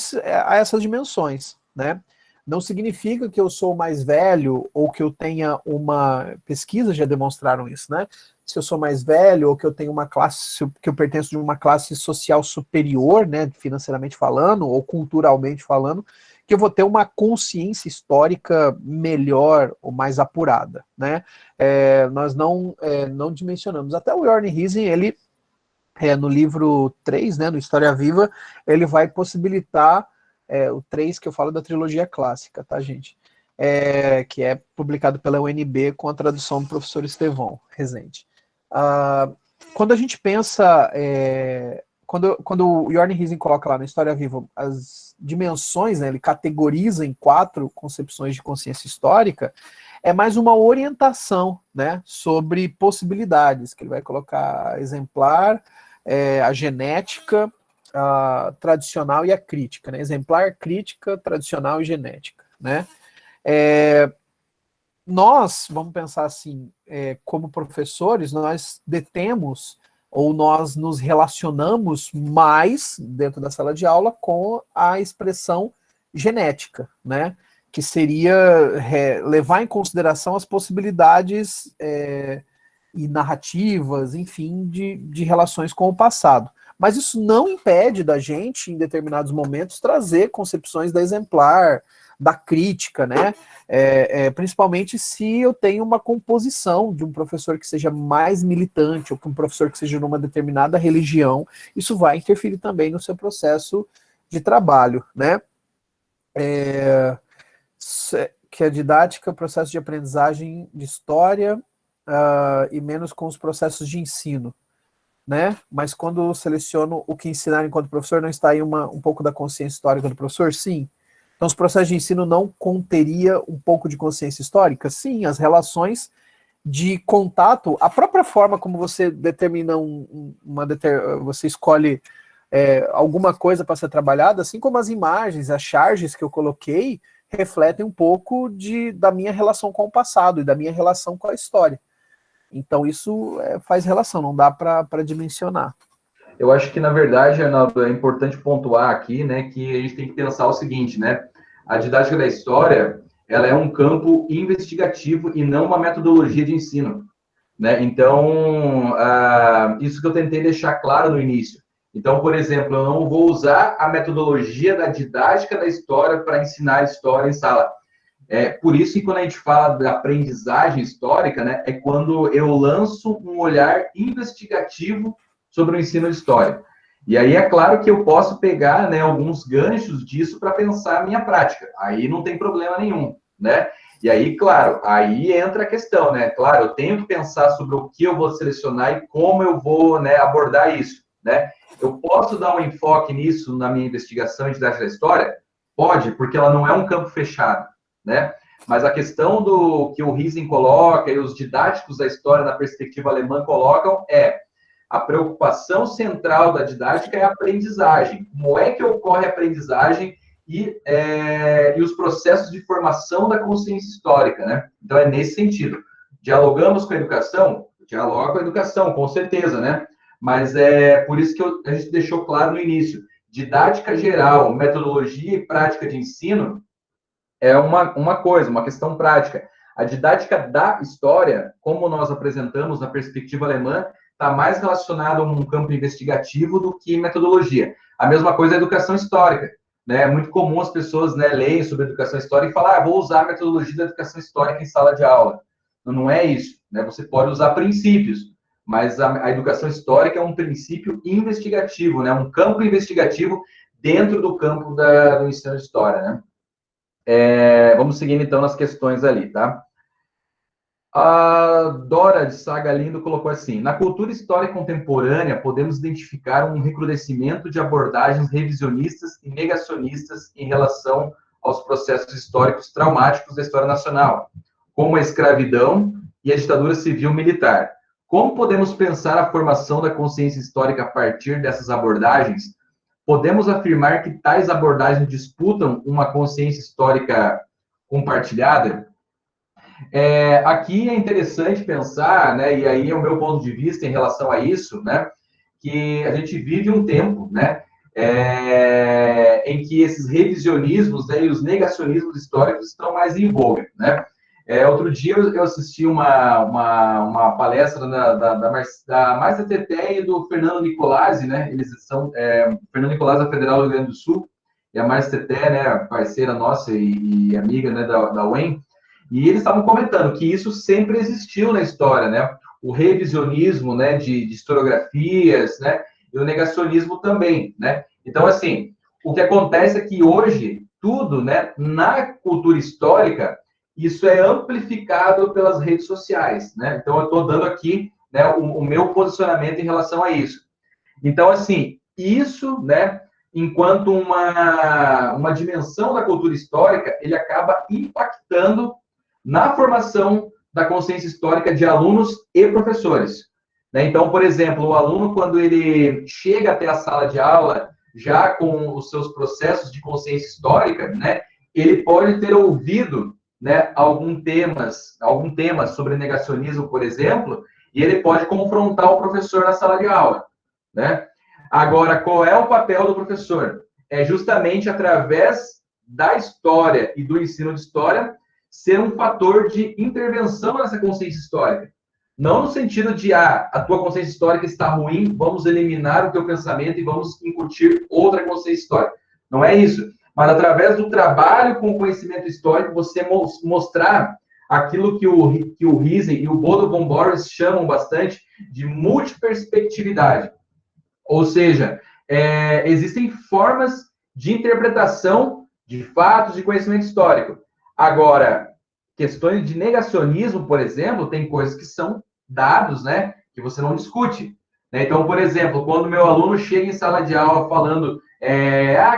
a essas dimensões, né? Não significa que eu sou mais velho ou que eu tenha uma pesquisa já demonstraram isso, né? Se eu sou mais velho ou que eu tenho uma classe, que eu pertenço de uma classe social superior, né, financeiramente falando ou culturalmente falando, que eu vou ter uma consciência histórica melhor ou mais apurada, né? Nós não dimensionamos. Até o Jorn Riesen, ele no livro 3, né, no História Viva, ele vai possibilitar o 3 que eu falo da trilogia clássica, tá, gente? Que é publicado pela UNB com a tradução do professor Estevão Rezende. Quando a gente pensa, quando o Jorn Riesen coloca lá na História Viva as dimensões, né, ele categoriza em 4 concepções de consciência histórica, é mais uma orientação, né, sobre possibilidades, que ele vai colocar exemplar, a genética, a tradicional e a crítica, né? Exemplar, crítica, tradicional e genética, né? Nós, vamos pensar assim, como professores, nós detemos ou nós nos relacionamos mais dentro da sala de aula com a expressão genética, né? Que seria levar em consideração as possibilidades e narrativas, enfim, de relações com o passado. Mas isso não impede da gente, em determinados momentos, trazer concepções da exemplar, da crítica, né? Principalmente se eu tenho uma composição de um professor que seja mais militante, ou que um professor que seja numa determinada religião, isso vai interferir também no seu processo de trabalho, né? Que a didática, o processo de aprendizagem de história, e menos com os processos de ensino, né? Mas quando eu seleciono o que ensinar enquanto professor, não está aí um pouco da consciência histórica do professor? Sim. Então, os processos de ensino não conteria um pouco de consciência histórica? Sim, as relações de contato, a própria forma como você determina você escolhe alguma coisa para ser trabalhada, assim como as imagens, as charges que eu coloquei, refletem um pouco da minha relação com o passado e da minha relação com a história. Então, isso faz relação, não dá para dimensionar. Eu acho que, na verdade, Arnaldo, é importante pontuar aqui, né, que a gente tem que pensar o seguinte, né? A didática da história, ela é um campo investigativo e não uma metodologia de ensino, né? Então, isso que eu tentei deixar claro no início. Então, por exemplo, eu não vou usar a metodologia da didática da história para ensinar história em sala. Por isso que quando a gente fala da aprendizagem histórica, né, é quando eu lanço um olhar investigativo sobre o ensino de história. E aí é claro que eu posso pegar, né, alguns ganchos disso para pensar a minha prática. Aí não tem problema nenhum, né? E aí, claro, aí entra a questão, né? Claro, eu tenho que pensar sobre o que eu vou selecionar e como eu vou, né, abordar isso, né? Eu posso dar um enfoque nisso na minha investigação de didática da história? Pode, porque ela não é um campo fechado, né? Mas a questão do que o Riesen coloca e os didáticos da história na perspectiva alemã colocam a preocupação central da didática é a aprendizagem. Como é que ocorre a aprendizagem e os processos de formação da consciência histórica, né? Então, é nesse sentido. Dialogamos com a educação? Dialoga com a educação, com certeza, né? Mas é por isso que a gente deixou claro no início. Didática geral, metodologia e prática de ensino é uma coisa, uma questão prática. A didática da história, como nós apresentamos na perspectiva alemã, está mais relacionado a um campo investigativo do que metodologia. A mesma coisa é a educação histórica, né? É muito comum as pessoas, né, leem sobre educação histórica e falar, vou usar a metodologia da educação histórica em sala de aula. Não é isso, né? Você pode usar princípios, mas a educação histórica é um princípio investigativo, né? Um campo investigativo dentro do campo do ensino de história, né? Vamos seguindo, então, nas questões ali, tá? A Dora de Saga Lindo colocou assim: na cultura histórica contemporânea, podemos identificar um recrudescimento de abordagens revisionistas e negacionistas em relação aos processos históricos traumáticos da história nacional, como a escravidão e a ditadura civil-militar. Como podemos pensar a formação da consciência histórica a partir dessas abordagens? Podemos afirmar que tais abordagens disputam uma consciência histórica compartilhada? Aqui é interessante pensar, né, e aí é o meu ponto de vista em relação a isso, né, que a gente vive um tempo, né, em que esses revisionismos, né, e os negacionismos históricos estão mais em voga, né. Outro dia eu assisti uma palestra da Márcia Teté e do Fernando Nicolazzi, né, eles são, Fernando Nicolazzi da Federal do Rio Grande do Sul, e a Márcia Teté, né, parceira nossa e amiga, né, da UEM, e eles estavam comentando que isso sempre existiu na história, né? O revisionismo, né, de historiografias, né? E o negacionismo também, né? Então, assim, o que acontece é que hoje, tudo, né, na cultura histórica, isso é amplificado pelas redes sociais, né? Então, eu estou dando aqui, né, o meu posicionamento em relação a isso. Então, assim, isso, né, enquanto uma dimensão da cultura histórica, ele acaba impactando na formação da consciência histórica de alunos e professores. Né? Então, por exemplo, o aluno, quando ele chega até a sala de aula, já com os seus processos de consciência histórica, né, ele pode ter ouvido, né, algum tema sobre negacionismo, por exemplo, e ele pode confrontar o professor na sala de aula. Né? Agora, qual é o papel do professor? É justamente através da história e do ensino de história ser um fator de intervenção nessa consciência histórica. Não no sentido de, a tua consciência histórica está ruim, vamos eliminar o teu pensamento e vamos incutir outra consciência histórica. Não é isso. Mas através do trabalho com o conhecimento histórico, você mostrar aquilo que o Riesen e o Bodo von Boris chamam bastante de multiperspectividade. Ou seja, existem formas de interpretação de fatos de conhecimento histórico. Agora, questões de negacionismo, por exemplo, tem coisas que são dados, né, que você não discute. Né? Então, por exemplo, quando meu aluno chega em sala de aula falando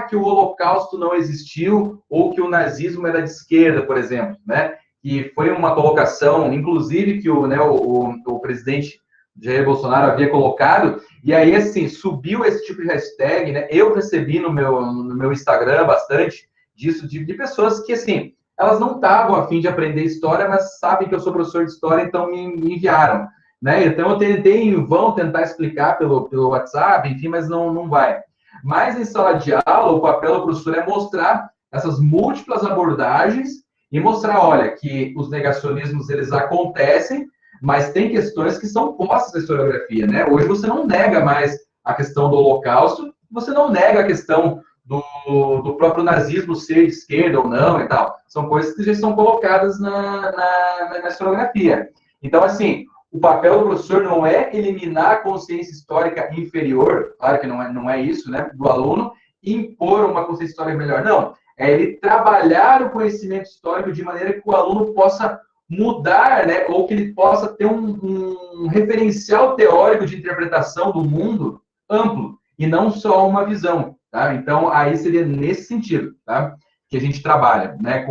que o Holocausto não existiu ou que o nazismo era de esquerda, por exemplo, né, que foi uma colocação, inclusive, que o presidente Jair Bolsonaro havia colocado, e aí, assim, subiu esse tipo de hashtag, né, eu recebi no meu Instagram bastante disso, de pessoas que, assim, elas não estavam a fim de aprender história, mas sabem que eu sou professor de história, então me enviaram, né? Então eu tentei em vão tentar explicar pelo WhatsApp, enfim, mas não vai. Mas em sala de aula, o papel do professor é mostrar essas múltiplas abordagens e mostrar, olha, que os negacionismos, eles acontecem, mas tem questões que são postas na historiografia, né? Hoje você não nega mais a questão do Holocausto, você não nega a questão do próprio nazismo ser de esquerda ou não e tal. São coisas que já são colocadas na historiografia. Então, assim, o papel do professor não é eliminar a consciência histórica inferior, claro que não é isso, né, do aluno, e impor uma consciência histórica melhor. Não, é ele trabalhar o conhecimento histórico de maneira que o aluno possa mudar, né, ou que ele possa ter um referencial teórico de interpretação do mundo amplo, e não só uma visão. Tá? Então, aí seria nesse sentido, tá? Que a gente trabalha, né?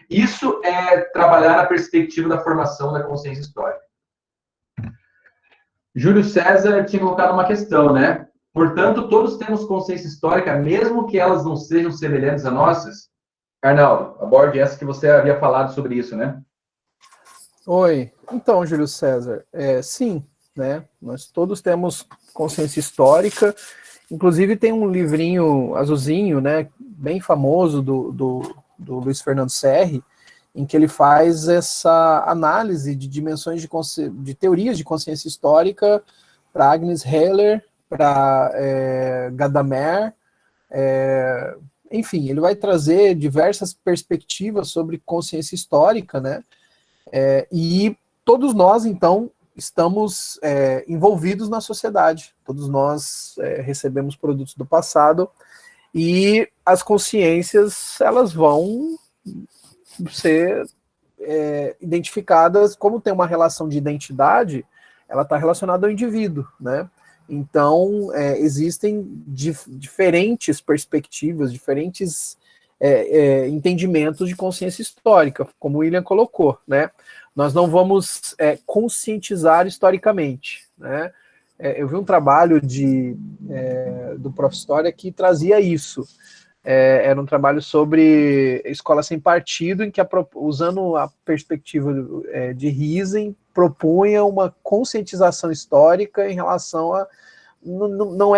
Isso é trabalhar na perspectiva da formação da consciência histórica. Júlio César tinha colocado uma questão, né? Portanto, todos temos consciência histórica, mesmo que elas não sejam semelhantes a nossas? Arnaldo, aborde essa que você havia falado sobre isso, né? Oi. Então, Júlio César, sim, né? Nós todos temos consciência histórica. Inclusive tem um livrinho azulzinho, né, bem famoso do Luiz Fernando Serri, em que ele faz essa análise de dimensões de teorias de consciência histórica para Agnes Heller, para Gadamer, enfim, ele vai trazer diversas perspectivas sobre consciência histórica, né? E todos nós, então, estamos envolvidos na sociedade, todos nós recebemos produtos do passado, e as consciências, elas vão ser identificadas, como tem uma relação de identidade, ela está relacionada ao indivíduo, né? Então, existem diferentes perspectivas, diferentes entendimentos de consciência histórica, como o William colocou, né? Nós não vamos conscientizar historicamente, né? Eu vi um trabalho do Prof. História que trazia isso. Era um trabalho sobre escola sem partido, em que, usando a perspectiva de Riesen, propunha uma conscientização histórica em relação a... Não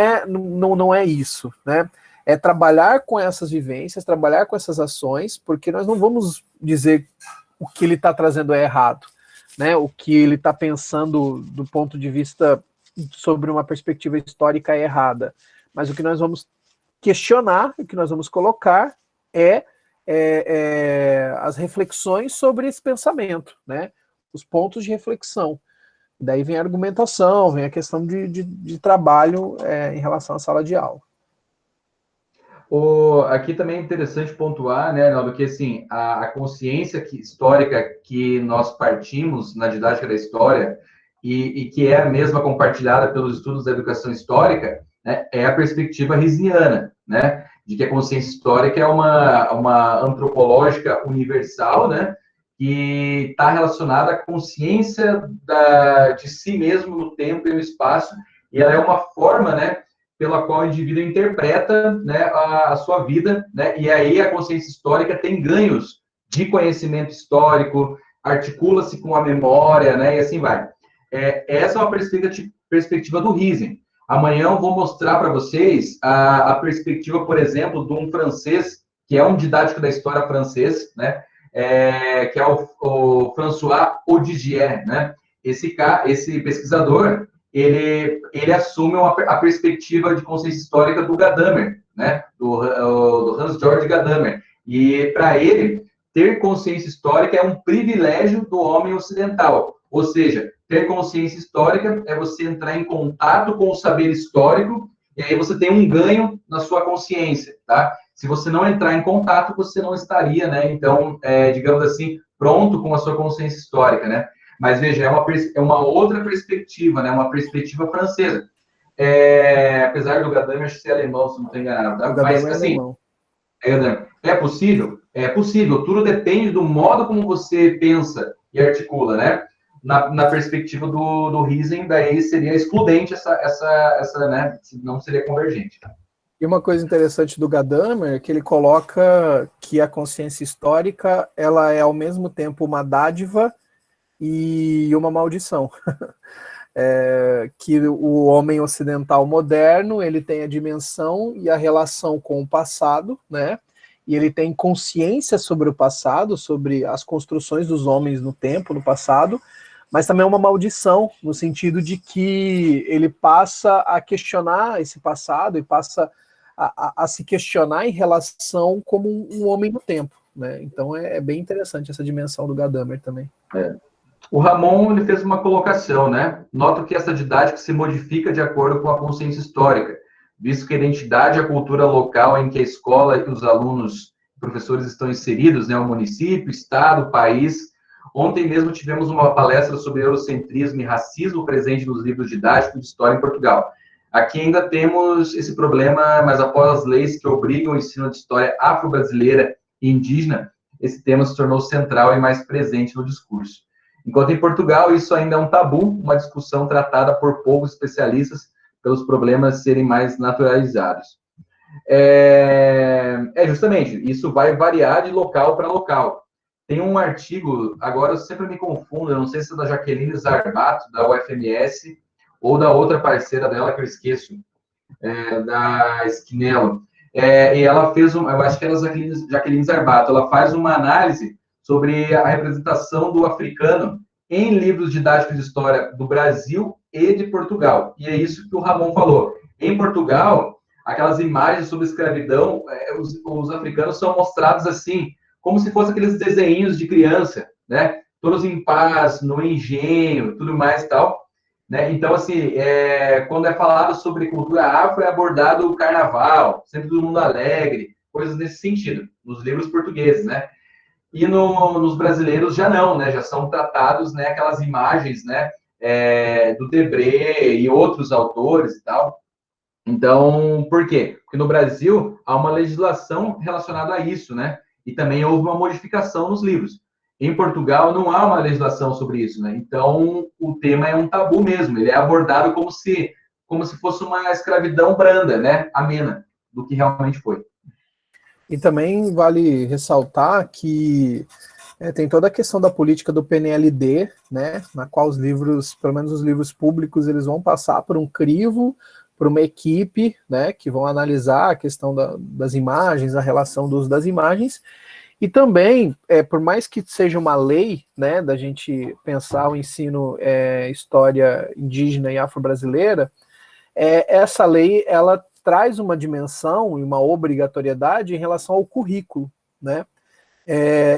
é isso, né? É trabalhar com essas vivências, trabalhar com essas ações, porque nós não vamos dizer o que ele está trazendo é errado, né? O que ele está pensando do ponto de vista sobre uma perspectiva histórica é errada, mas o que nós vamos questionar, o que nós vamos colocar as reflexões sobre esse pensamento, né? Os pontos de reflexão. Daí vem a argumentação, vem a questão de trabalho em relação à sala de aula. Aqui também é interessante pontuar, né, Naldo, que assim, a consciência histórica que nós partimos na didática da história e que é a mesma compartilhada pelos estudos da educação histórica, né, é a perspectiva riesiana, né, de que a consciência histórica é uma antropológica universal, né, que está relacionada à consciência de si mesmo no tempo e no espaço, e ela é uma forma, né, pela qual o indivíduo interpreta, né, a sua vida, né, e aí a consciência histórica tem ganhos de conhecimento histórico, articula-se com a memória, né, e assim vai. Essa é uma perspectiva do Riesen. Amanhã eu vou mostrar para vocês a perspectiva, por exemplo, de um francês, que é um didático da história francês, né, que é o François Odigier, né? Esse pesquisador, ele assume a perspectiva de consciência histórica do Gadamer, né? Do Hans-Georg Gadamer. E, para ele, ter consciência histórica é um privilégio do homem ocidental. Ou seja, ter consciência histórica é você entrar em contato com o saber histórico, e aí você tem um ganho na sua consciência, tá? Se você não entrar em contato, você não estaria, né? Então, digamos assim, pronto com a sua consciência histórica, né? Mas veja, é uma outra perspectiva, né? Uma perspectiva francesa. Apesar do Gadamer ser alemão, se não estou enganado, tá? Mas, assim, é possível? É possível. Tudo depende do modo como você pensa e articula, né? Na perspectiva do Riesen, daí seria excludente essa, né? Não seria convergente. E uma coisa interessante do Gadamer é que ele coloca que a consciência histórica ela é ao mesmo tempo uma dádiva e uma maldição. Que o homem ocidental moderno ele tem a dimensão e a relação com o passado, né? E ele tem consciência sobre o passado, sobre as construções dos homens no tempo, no passado, mas também é uma maldição, no sentido de que ele passa a questionar esse passado e passa a se questionar em relação como um homem no tempo, né? Então é bem interessante essa dimensão do Gadamer também. O Ramon ele fez uma colocação, né? Noto que essa didática se modifica de acordo com a consciência histórica, visto que a identidade e a cultura local em que a escola e os alunos e professores estão inseridos, né? O município, estado, país. Ontem mesmo tivemos uma palestra sobre eurocentrismo e racismo presente nos livros didáticos de história em Portugal. Aqui ainda temos esse problema, mas após as leis que obrigam o ensino de história afro-brasileira e indígena, esse tema se tornou central e mais presente no discurso. Enquanto em Portugal isso ainda é um tabu, uma discussão tratada por poucos especialistas pelos problemas serem mais naturalizados. Justamente, isso vai variar de local para local. Tem um artigo, agora eu sempre me confundo, eu não sei se é da Jaqueline Zarbato, da UFMS, ou da outra parceira dela, que eu esqueço, da Esquinelo. E ela fez, eu acho que era a Jaqueline Zarbato, ela faz uma análise sobre a representação do africano em livros didáticos de história do Brasil e de Portugal. E é isso que o Ramon falou. Em Portugal, aquelas imagens sobre escravidão, os africanos são mostrados assim, como se fossem aqueles desenhinhos de criança, né? Todos em paz, no engenho, tudo mais e tal. Né? Então, assim, quando é falado sobre cultura afro, é abordado o carnaval, sempre todo mundo alegre, coisas nesse sentido, nos livros portugueses, né? E nos brasileiros já não, né? Já são tratados, né, aquelas imagens, né, do Debré e outros autores e tal. Então, por quê? Porque no Brasil há uma legislação relacionada a isso, né? E também houve uma modificação nos livros. Em Portugal não há uma legislação sobre isso, né? Então, o tema é um tabu mesmo. Ele é abordado como se fosse uma escravidão branda, né? Amena, do que realmente foi. E também vale ressaltar que tem toda a questão da política do PNLD, né, na qual os livros, pelo menos os livros públicos, eles vão passar por um crivo, por uma equipe, né, que vão analisar a questão das imagens, a relação do uso das imagens, e também, por mais que seja uma lei, né, da gente pensar o ensino história indígena e afro-brasileira, essa lei, ela traz uma dimensão e uma obrigatoriedade em relação ao currículo, né?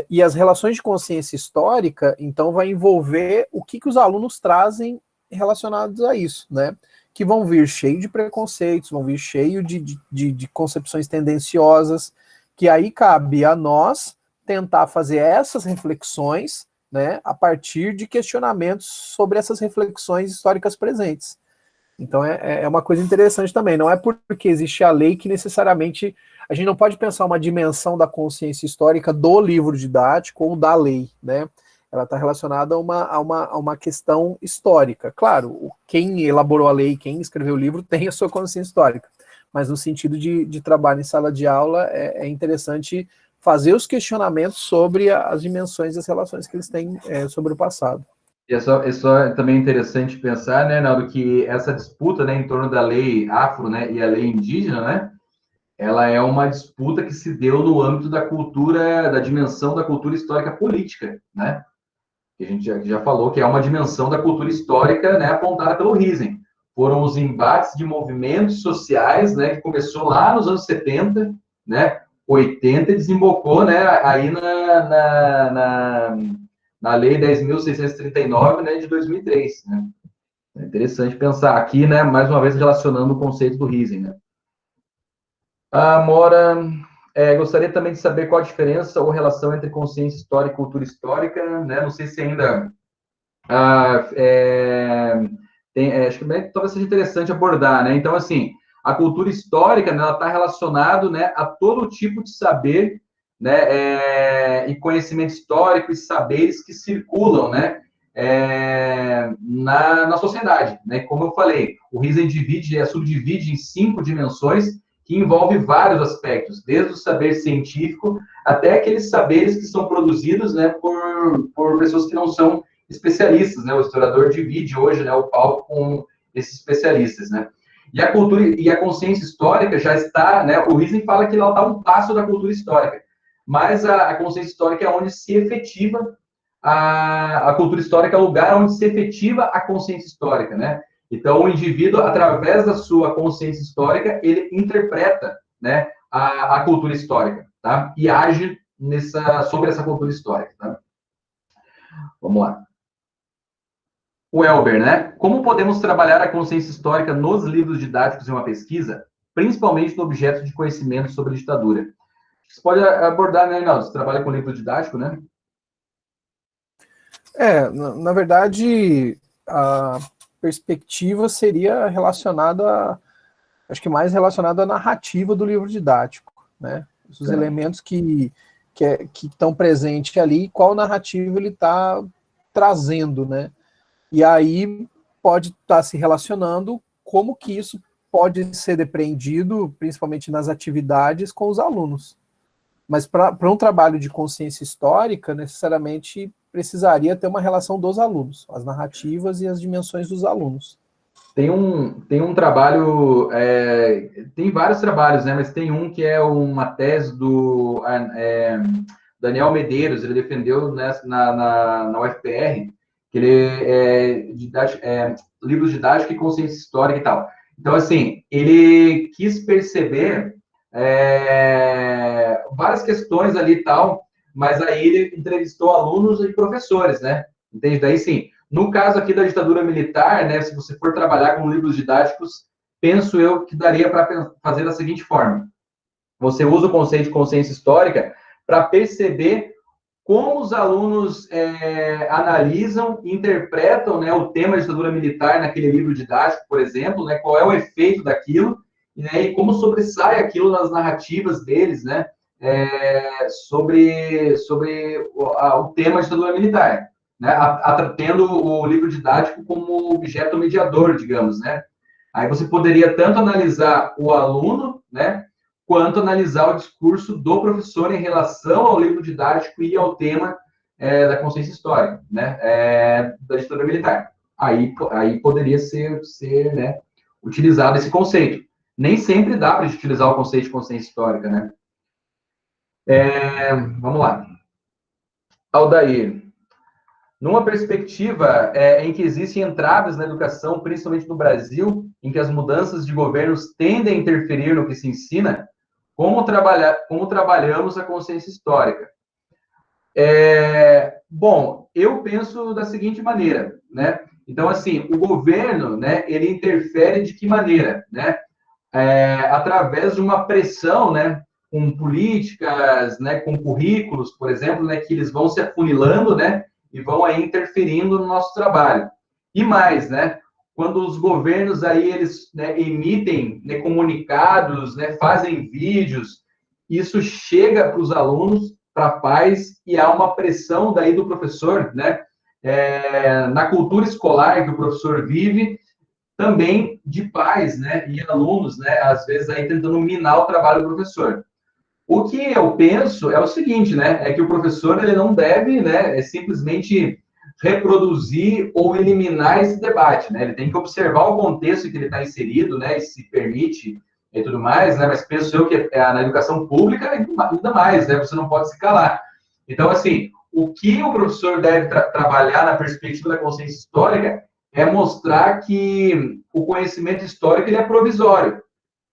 E as relações de consciência histórica, então, vai envolver o que os alunos trazem relacionados a isso, né? Que vão vir cheio de preconceitos, vão vir cheio de concepções tendenciosas, que aí cabe a nós tentar fazer essas reflexões, né, a partir de questionamentos sobre essas reflexões históricas presentes. Então é uma coisa interessante também, não é porque existe a lei que necessariamente a gente não pode pensar uma dimensão da consciência histórica do livro didático ou da lei, né? Ela está relacionada a uma questão histórica. Claro, quem elaborou a lei, quem escreveu o livro tem a sua consciência histórica, mas no sentido de trabalho em sala de aula é interessante fazer os questionamentos sobre as dimensões e as relações que eles têm sobre o passado. E é só também interessante pensar, né, Naldo, que essa disputa, né, em torno da lei afro, né, e a lei indígena, né, ela é uma disputa que se deu no âmbito da cultura, da dimensão da cultura histórica política, né, que a gente já falou que é uma dimensão da cultura histórica, né, apontada pelo Riesen. Foram os embates de movimentos sociais, né, que começou lá nos anos 70, né, 80, e desembocou, né, aí na Lei 10.639, né, de 2003. Né? É interessante pensar aqui, né, mais uma vez relacionando o conceito do Riesen. Né? A Mora gostaria também de saber qual a diferença ou relação entre consciência histórica e cultura histórica. Né? Não sei se ainda acho que talvez seja interessante abordar. Né? Então, assim, a cultura histórica, né, ela está relacionada, né, a todo tipo de saber, né, e conhecimento histórico e saberes que circulam, né, na sociedade, né? Como eu falei, o Riesen subdivide em 5 dimensões que envolve vários aspectos, desde o saber científico até aqueles saberes que são produzidos, né, por pessoas que não são especialistas, né? O historiador divide hoje, né, o palco com esses especialistas, né? E a cultura e a consciência histórica já está, né? O Riesen fala que ela está um passo da cultura histórica, mas a consciência histórica é onde se efetiva a cultura histórica, é o lugar onde se efetiva a consciência histórica, né? Então, o indivíduo, através da sua consciência histórica, ele interpreta, né, a cultura histórica, tá? E age sobre essa cultura histórica, tá? Vamos lá. O Elber, né? Como podemos trabalhar a consciência histórica nos livros didáticos em uma pesquisa, principalmente no objeto de conhecimento sobre a ditadura? Você pode abordar, né, Reinaldo? Você trabalha com livro didático, né? Na verdade, a perspectiva seria relacionada, acho que mais relacionada à narrativa do livro didático, né? Os elementos que estão presentes ali, qual narrativa ele está trazendo, né? E aí pode estar se relacionando como que isso pode ser depreendido, principalmente nas atividades, com os alunos. Mas para um trabalho de consciência histórica, necessariamente precisaria ter uma relação dos alunos, as narrativas e as dimensões dos alunos. Tem um trabalho, tem vários trabalhos, né? Mas tem um que é uma tese do Daniel Medeiros, ele defendeu, né, na UFPR, que ele livros didáticos e consciência histórica e tal. Então, assim, ele quis perceber várias questões ali e tal, mas aí ele entrevistou alunos e professores, né? Entende? Daí, sim, no caso aqui da ditadura militar, né, se você for trabalhar com livros didáticos, penso eu que daria para fazer da seguinte forma. Você usa o conceito de consciência histórica para perceber como os alunos analisam, interpretam, né, o tema da ditadura militar naquele livro didático, por exemplo, né, qual é o efeito daquilo, né, e como sobressai aquilo nas narrativas deles, né, sobre o tema da ditadura militar, né, tendo o livro didático como objeto mediador, digamos, né. Aí você poderia tanto analisar o aluno, né, quanto analisar o discurso do professor em relação ao livro didático e ao tema da consciência histórica, né, da ditadura militar. Aí poderia ser né, utilizado esse conceito. Nem sempre dá para utilizar o conceito de consciência histórica, né? Vamos lá. Aldair. Numa perspectiva em que existem entraves na educação, principalmente no Brasil, em que as mudanças de governos tendem a interferir no que se ensina, como trabalhamos a consciência histórica? Bom, eu penso da seguinte maneira, né? Então, assim, o governo, né, ele interfere de que maneira, né? Através de uma pressão, né, com políticas, né, com currículos, por exemplo, né, que eles vão se afunilando, né, e vão aí interferindo no nosso trabalho. E mais, né, quando os governos aí eles, né, emitem, né, comunicados, né, fazem vídeos, isso chega para os alunos, para pais, e há uma pressão daí do professor, né, na cultura escolar que o professor vive, também de pais, né, e alunos, né, às vezes aí tentando minar o trabalho do professor. O que eu penso é o seguinte, né, é que o professor ele não deve, né, simplesmente reproduzir ou eliminar esse debate, né, ele tem que observar o contexto que ele está inserido, né, e se permite e tudo mais, né, mas penso eu que na educação pública ainda mais, né, você não pode se calar. Então, assim, o que o professor deve trabalhar na perspectiva da consciência histórica é mostrar que o conhecimento histórico ele é provisório.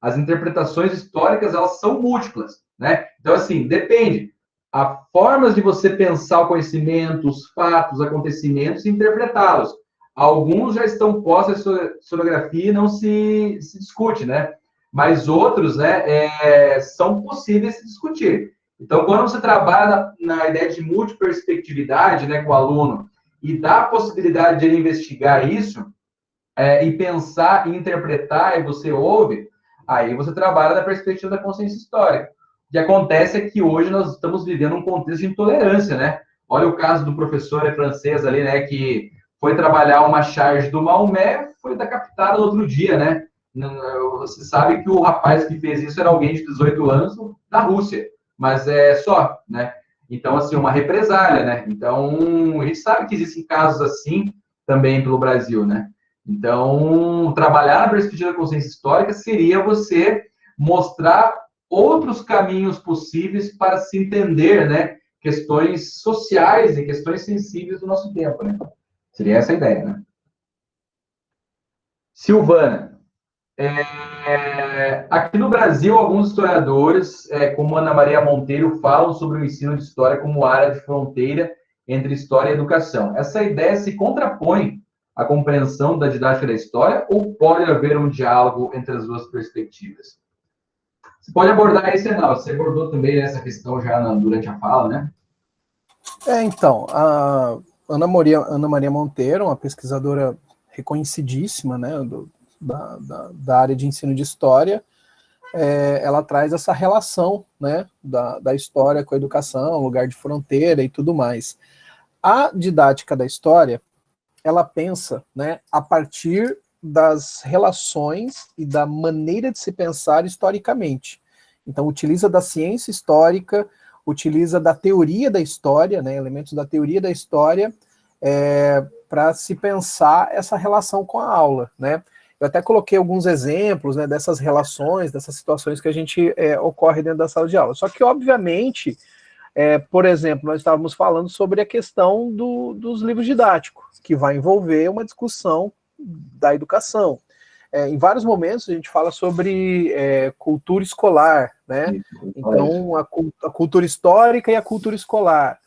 As interpretações históricas, elas são múltiplas, né? Então, assim, depende. Há formas de você pensar o conhecimento, os fatos, os acontecimentos e interpretá-los. Alguns já estão postos à historiografia e não se discute, né? Mas outros, né, são possíveis de se discutir. Então, quando você trabalha na ideia de multiperspectividade, né, com o aluno, e dá a possibilidade de ele investigar isso, e pensar e interpretar, e você ouve, aí você trabalha da perspectiva da consciência histórica. O que acontece é que hoje nós estamos vivendo um contexto de intolerância, né? Olha o caso do professor francês ali, né, que foi trabalhar uma charge do Maomé, foi decapitado no outro dia, né? Você sabe que o rapaz que fez isso era alguém de 18 anos da Rússia, mas é só, né? Então, assim, uma represália, né? Então, a gente sabe que existem casos assim também pelo Brasil, né? Então, trabalhar na perspectiva da consciência histórica seria você mostrar outros caminhos possíveis para se entender, né, questões sociais e questões sensíveis do nosso tempo, né? Seria essa a ideia, né? Silvana, aqui no Brasil, alguns historiadores, como Ana Maria Monteiro, falam sobre o ensino de história como área de fronteira entre história e educação. Essa ideia se contrapõe à compreensão da didática da história ou pode haver um diálogo entre as duas perspectivas? Você pode abordar isso, Renal. Você abordou também essa questão já durante a fala, né? Então, a Ana Maria Monteiro, uma pesquisadora reconhecidíssima, né, da área de ensino de história, ela traz essa relação, né, da história com a educação, lugar de fronteira e tudo mais. A didática da história, ela pensa, né, a partir das relações e da maneira de se pensar historicamente. Então, utiliza da ciência histórica, utiliza da teoria da história, né, elementos da teoria da história, para se pensar essa relação com a aula, né? Eu até coloquei alguns exemplos, né, dessas relações, dessas situações que a gente ocorre dentro da sala de aula. Só que, obviamente, por exemplo, nós estávamos falando sobre a questão dos livros didáticos, que vai envolver uma discussão da educação. em vários momentos a gente fala sobre cultura escolar, né? Então, a cultura histórica e a cultura escolar.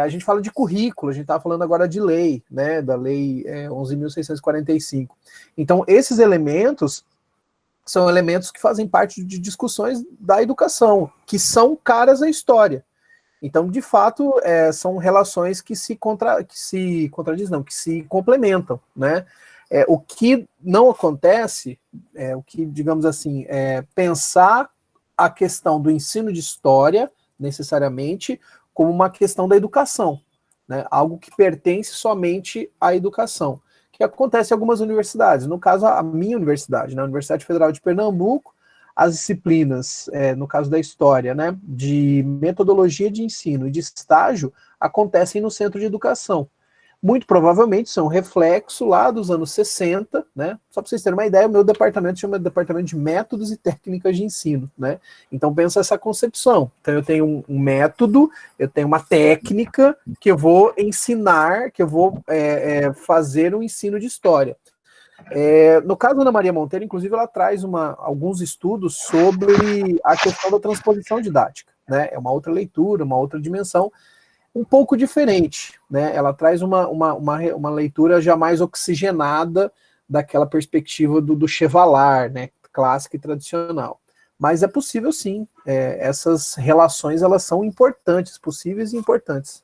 A gente fala de currículo, a gente está falando agora de lei, né? Da Lei 11.645. Então, esses elementos são elementos que fazem parte de discussões da educação, que são caras à história. Então, de fato, são relações que se complementam, né? O que não acontece, o que, digamos assim, pensar a questão do ensino de história, necessariamente, como uma questão da educação, né? Algo que pertence somente à educação, que acontece em algumas universidades. No caso, a minha universidade, na Universidade Federal de Pernambuco, as disciplinas, no caso da história, né, de metodologia de ensino e de estágio, acontecem no centro de educação. Muito provavelmente são reflexo lá dos anos 60, né? Só para vocês terem uma ideia, o meu departamento chama Departamento de Métodos e Técnicas de Ensino, né? Então pensa essa concepção. Então eu tenho um método, eu tenho uma técnica que eu vou ensinar, que eu vou fazer um ensino de história. No caso da Ana Maria Monteiro, inclusive, ela traz alguns estudos sobre a questão da transposição didática, né? É uma outra leitura, uma outra dimensão, um pouco diferente, né? Ela traz uma leitura já mais oxigenada daquela perspectiva do Chevalar, né? Clássica e tradicional. Mas é possível, sim. Essas relações, elas são importantes, possíveis e importantes.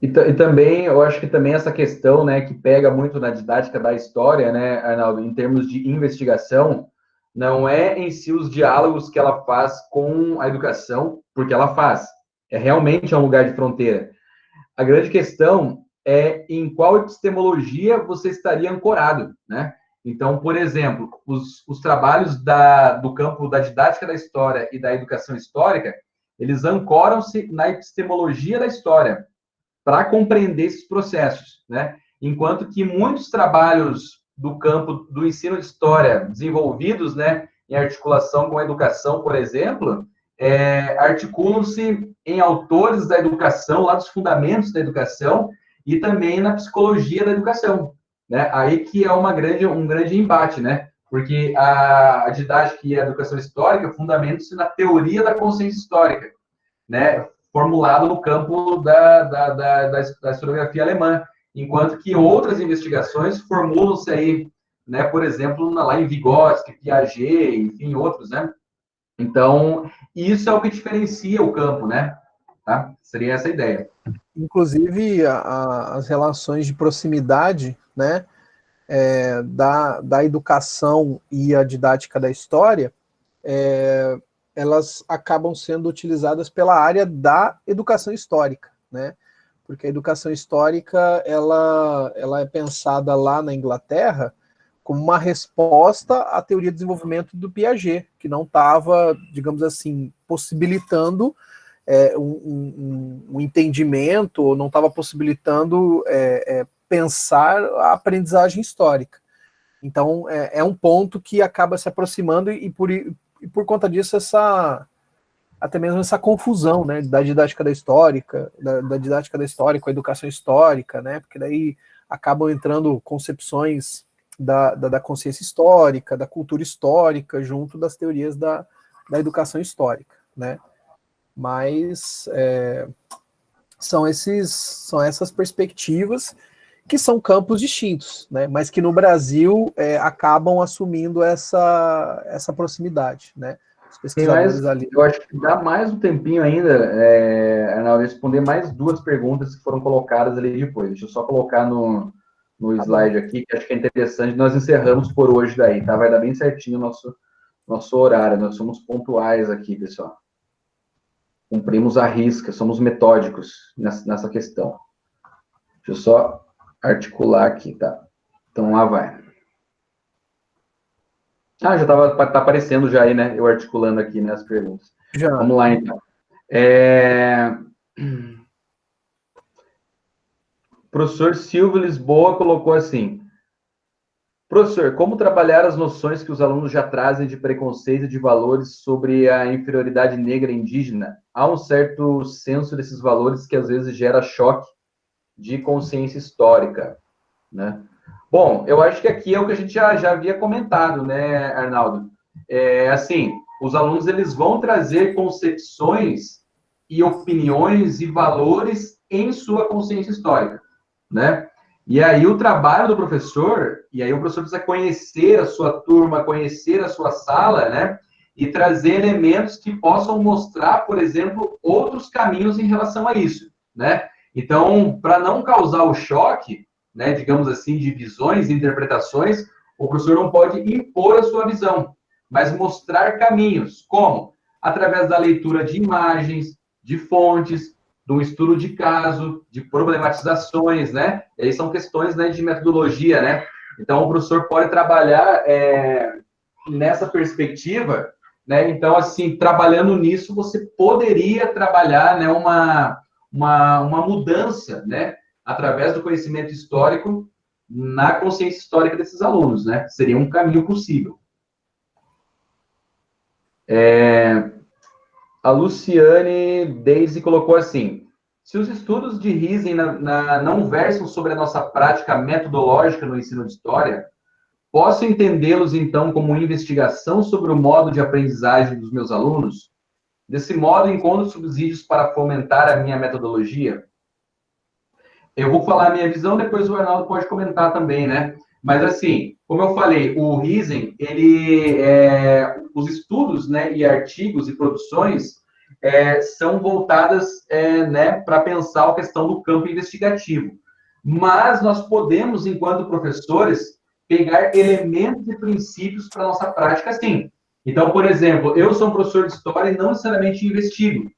E também, eu acho que também essa questão, né, que pega muito na didática da história, né, Arnaldo, em termos de investigação, não é em si os diálogos que ela faz com a educação, porque ela faz. Realmente um lugar de fronteira. A grande questão é em qual epistemologia você estaria ancorado, né? Então, por exemplo, os trabalhos do campo da didática da história e da educação histórica, eles ancoram-se na epistemologia da história, para compreender esses processos, né? Enquanto que muitos trabalhos do campo do ensino de história desenvolvidos, né, em articulação com a educação, por exemplo, articulam-se em autores da educação, lá dos fundamentos da educação e também na psicologia da educação, né? Aí que é um grande embate, né? Porque a didática e a educação histórica fundamentam-se na teoria da consciência histórica, né, formulado no campo da historiografia alemã, enquanto que outras investigações formulam-se aí, né, por exemplo, lá em Vygotsky, Piaget, enfim, outros, né? Então, isso é o que diferencia o campo, né? Tá? Seria essa a ideia. Inclusive, as relações de proximidade, né, da educação e a didática da história, elas acabam sendo utilizadas pela área da educação histórica, né? Porque a educação histórica ela é pensada lá na Inglaterra como uma resposta à teoria de desenvolvimento do Piaget, que não estava, digamos assim, possibilitando um entendimento, ou não estava possibilitando pensar a aprendizagem histórica. Então, é um ponto que acaba se aproximando e por conta disso, até mesmo essa confusão, né, da didática da histórica, da didática da história com a educação histórica, né, porque daí acabam entrando concepções da consciência histórica, da cultura histórica, junto das teorias da educação histórica, né. Mas são essas perspectivas que são campos distintos, né, mas que no Brasil acabam assumindo essa proximidade, né. Os pesquisadores ali. Eu acho que dá mais um tempinho ainda, Arnaldo, responder mais duas perguntas que foram colocadas ali depois. Deixa eu só colocar no slide aqui, que acho que é interessante. Nós encerramos por hoje daí, tá? Vai dar bem certinho o nosso horário. Nós somos pontuais aqui, pessoal. Cumprimos a risca, somos metódicos nessa questão. Deixa eu só articular aqui, tá? Então, lá vai. Já tá aparecendo já aí, né? Eu articulando aqui, né, as perguntas. Já. Vamos lá, então. O professor Silvio Lisboa colocou assim: professor, como trabalhar as noções que os alunos já trazem de preconceito e de valores sobre a inferioridade negra e indígena? Há um certo senso desses valores que às vezes gera choque de consciência histórica, né? Bom, eu acho que aqui é o que a gente já havia comentado, né, Arnaldo? Assim, os alunos eles vão trazer concepções e opiniões e valores em sua consciência histórica, né? E aí o trabalho do professor, e aí o professor precisa conhecer a sua turma, conhecer a sua sala, né? E trazer elementos que possam mostrar, por exemplo, outros caminhos em relação a isso, né? Então, para não causar o choque, né, digamos assim, de visões e interpretações, o professor não pode impor a sua visão, mas mostrar caminhos. Como? Através da leitura de imagens, de fontes, de um estudo de caso, de problematizações, né? E aí são questões, né, de metodologia, né? Então, o professor pode trabalhar nessa perspectiva, né? Então, assim, trabalhando nisso, você poderia trabalhar, né, uma mudança, né, através do conhecimento histórico na consciência histórica desses alunos, né? Seria um caminho possível. A Luciane Daisy colocou assim: se os estudos de Riesen não versam sobre a nossa prática metodológica no ensino de história, posso entendê-los então como investigação sobre o modo de aprendizagem dos meus alunos? Desse modo, encontro subsídios para fomentar a minha metodologia? Eu vou falar a minha visão, depois o Arnaldo pode comentar também, né? Mas, assim, como eu falei, o Riesen, os estudos, né, e artigos e produções são voltadas, né, para pensar a questão do campo investigativo. Mas nós podemos, enquanto professores, pegar elementos e princípios para a nossa prática, sim. Então, por exemplo, eu sou um professor de história e não necessariamente investigo,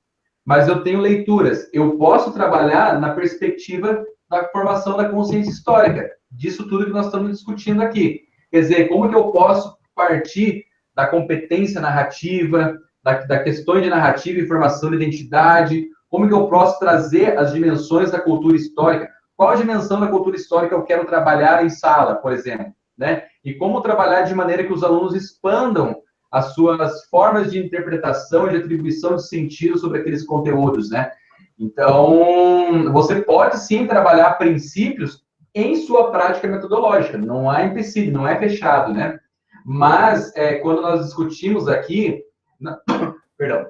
mas eu tenho leituras. Eu posso trabalhar na perspectiva da formação da consciência histórica, disso tudo que nós estamos discutindo aqui. Quer dizer, como que eu posso partir da competência narrativa, da questão de narrativa e formação de identidade, como que eu posso trazer as dimensões da cultura histórica, qual a dimensão da cultura histórica eu quero trabalhar em sala, por exemplo, né? E como trabalhar de maneira que os alunos expandam as suas formas de interpretação e de atribuição de sentido sobre aqueles conteúdos, né? Então, você pode sim trabalhar princípios em sua prática metodológica, não há empecilho, não é fechado, né? Mas, quando nós discutimos aqui, perdão,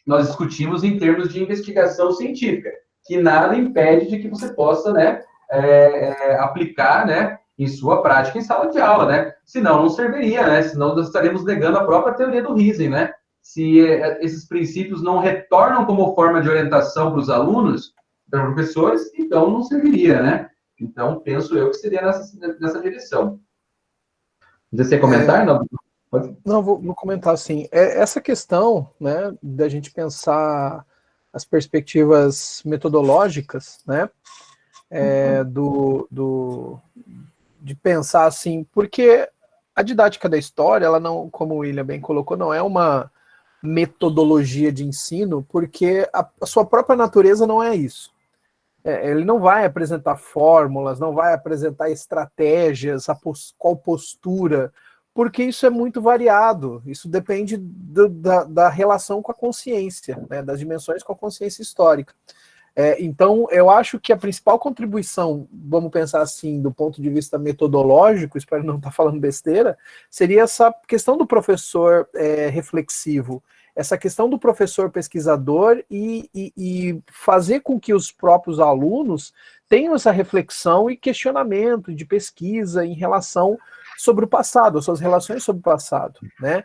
nós discutimos em termos de investigação científica, que nada impede de que você possa, né, aplicar, né, em sua prática em sala de aula, né? Senão não serviria, né? Senão nós estaremos negando a própria teoria do Riesen, né? Se esses princípios não retornam como forma de orientação para os alunos, para os professores, então não serviria, né? Então, penso eu que seria nessa direção. Você quer comentar? Não? Não, vou comentar assim. Essa questão, né, da gente pensar as perspectivas metodológicas, né, de pensar assim, porque a didática da história, ela não, como o William bem colocou, não é uma metodologia de ensino, porque a sua própria natureza não é isso. Ele não vai apresentar fórmulas, não vai apresentar estratégias, qual postura, porque isso é muito variado, isso depende da relação com a consciência, né, das dimensões com a consciência histórica. Então, eu acho que a principal contribuição, vamos pensar assim, do ponto de vista metodológico, espero não estar falando besteira, seria essa questão do professor reflexivo, essa questão do professor pesquisador e fazer com que os próprios alunos tenham essa reflexão e questionamento de pesquisa em relação sobre o passado, as suas relações sobre o passado, né?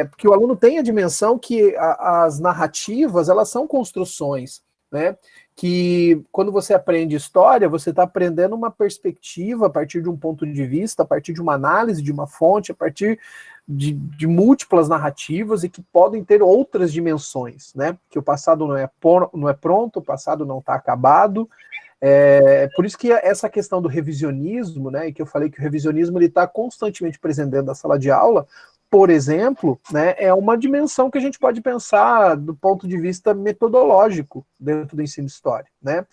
Porque o aluno tem a dimensão que as narrativas, elas são construções, né? Que quando você aprende história, você está aprendendo uma perspectiva a partir de um ponto de vista, a partir de uma análise de uma fonte, a partir de múltiplas narrativas e que podem ter outras dimensões, né? Que o passado não é pronto, o passado não está acabado. Por isso que essa questão do revisionismo, né? E que eu falei que o revisionismo ele está constantemente presente dentro da sala de aula, por exemplo, né, é uma dimensão que a gente pode pensar do ponto de vista metodológico dentro do ensino de história, né?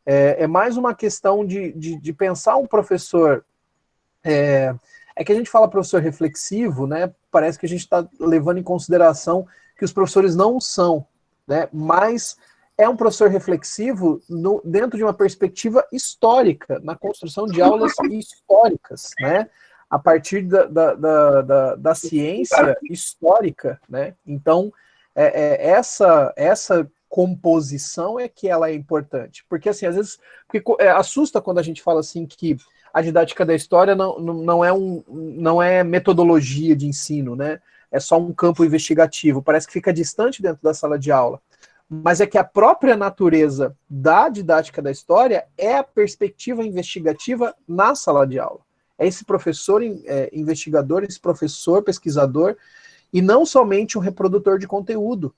É mais uma questão de pensar um professor. É que a gente fala professor reflexivo, né? Parece que a gente está levando em consideração que os professores não são, né? Mas é um professor reflexivo dentro de uma perspectiva histórica, na construção de aulas históricas, né? A partir da ciência histórica, né? Então, essa composição é que ela é importante. Porque, assim, às vezes, assusta quando a gente fala assim que a didática da história não é metodologia de ensino, né? É só um campo investigativo. Parece que fica distante dentro da sala de aula. Mas é que a própria natureza da didática da história é a perspectiva investigativa na sala de aula. É esse professor investigador, esse professor pesquisador, e não somente um reprodutor de conteúdo.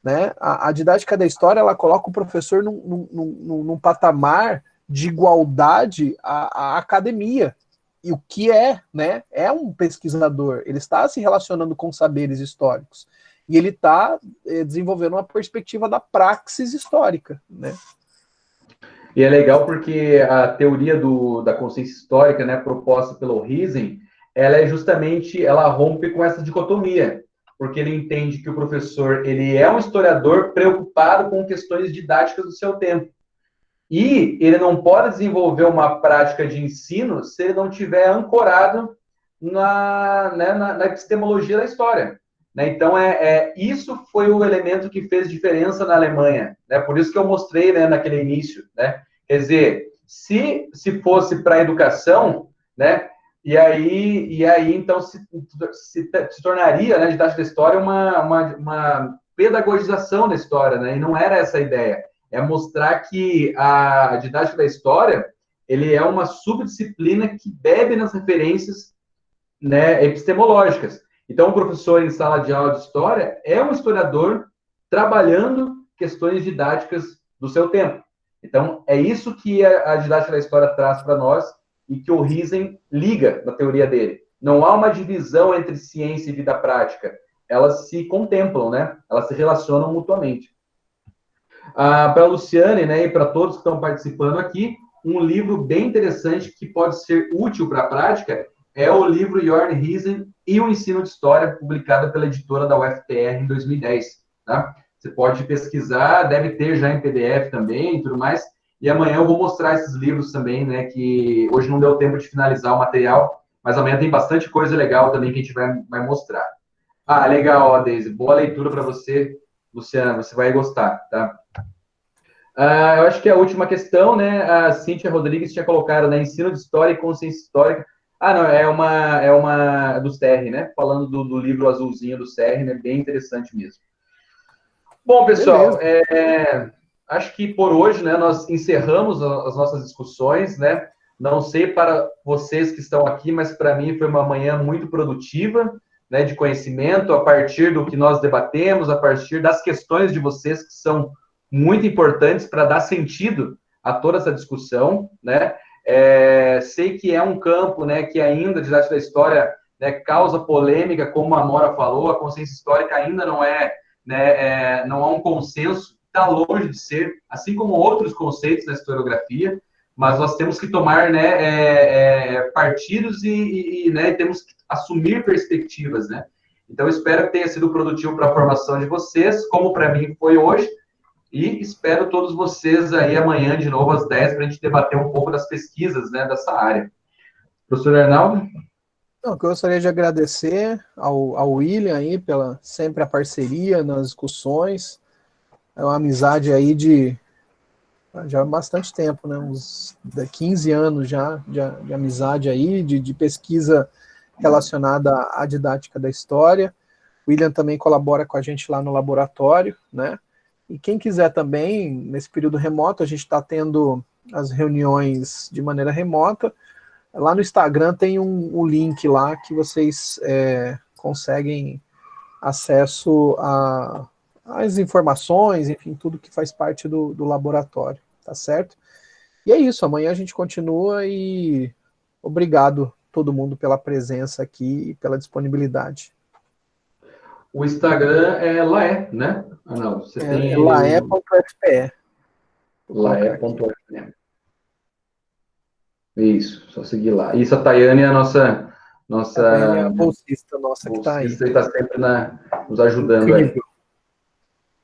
Né? A didática da história, ela coloca o professor num patamar de igualdade à academia. E o que né? É um pesquisador, ele está se relacionando com saberes históricos. E ele está desenvolvendo uma perspectiva da praxis histórica, né? E é legal porque a teoria da consciência histórica, né, proposta pelo Riesen, ela rompe com essa dicotomia, porque ele entende que o professor, ele é um historiador preocupado com questões didáticas do seu tempo. E ele não pode desenvolver uma prática de ensino se ele não tiver ancorado na epistemologia da história. Né? Então, isso foi o elemento que fez diferença na Alemanha. Né? Por isso que eu mostrei, né, naquele início. Né? Quer dizer, se fosse para a educação, né, e aí então, se tornaria, né, a didática da história uma pedagogização da história, né? E não era essa a ideia. É mostrar que a didática da história, ele é uma subdisciplina que bebe nas referências, né, epistemológicas. Então, o professor em sala de aula de história é um historiador trabalhando questões didáticas do seu tempo. Então, é isso que a didática da história traz para nós e que o Riesen liga na teoria dele. Não há uma divisão entre ciência e vida prática. Elas se contemplam, né? Elas se relacionam mutuamente. Para a Luciane, né, e para todos que estão participando aqui, um livro bem interessante que pode ser útil para a prática é o livro Jörn Riesen e o Ensino de História, publicado pela editora da UFPR em 2010. Tá? Você pode pesquisar, deve ter já em PDF também e tudo mais. E amanhã eu vou mostrar esses livros também, né, que hoje não deu tempo de finalizar o material, mas amanhã tem bastante coisa legal também que a gente vai mostrar. Legal, ó, Deise. Boa leitura para você, Luciana, você vai gostar, tá? Eu acho que a última questão, né, a Cíntia Rodrigues tinha colocado, né, ensino de história e consciência histórica. Não, é uma do Serre, né, falando do livro azulzinho do Serre, né, bem interessante mesmo. Bom, pessoal, acho que por hoje, né, nós encerramos as nossas discussões, né, não sei para vocês que estão aqui, mas para mim foi uma manhã muito produtiva, né, de conhecimento, a partir do que nós debatemos, a partir das questões de vocês que são muito importantes para dar sentido a toda essa discussão, né? Sei que é um campo, né, que ainda, a didática da história, né, causa polêmica, como a Amora falou, a consciência histórica ainda não não há um consenso, está longe de ser, assim como outros conceitos da historiografia, mas nós temos que tomar, né, partidos e temos que assumir perspectivas, né? Então, espero que tenha sido produtivo para a formação de vocês, como para mim foi hoje, e espero todos vocês aí amanhã, de novo, às 10, para a gente debater um pouco das pesquisas, né, dessa área. Professor Arnaldo? Não, eu gostaria de agradecer ao William aí pela sempre a parceria nas discussões. É uma amizade aí de já há bastante tempo, né? Uns 15 anos já de amizade aí, de pesquisa relacionada à didática da história. O William também colabora com a gente lá no laboratório, né? E quem quiser também, nesse período remoto, a gente está tendo as reuniões de maneira remota. Lá no Instagram tem um link lá que vocês conseguem acesso às informações, enfim, tudo que faz parte do laboratório, tá certo? E é isso, amanhã a gente continua e obrigado todo mundo pela presença aqui e pela disponibilidade. O Instagram é Laé, né? Não, você tem ele... laé.fpe. Laé.fpe. Isso, só seguir lá. Isso, a Tayane é a nossa Tayane é a bolsista nossa que está aí. Está sempre nos ajudando aí.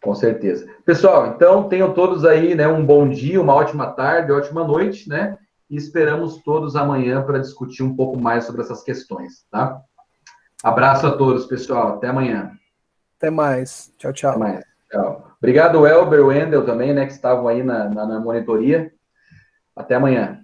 Com certeza. Pessoal, então tenham todos aí, né, um bom dia, uma ótima tarde, ótima noite, né? E esperamos todos amanhã para discutir um pouco mais sobre essas questões, tá? Abraço a todos, pessoal. Até amanhã. Até mais. Tchau, Até tchau. mais. Tchau. Obrigado, Elber, Wendel também, né, que estavam aí na monitoria. Até amanhã.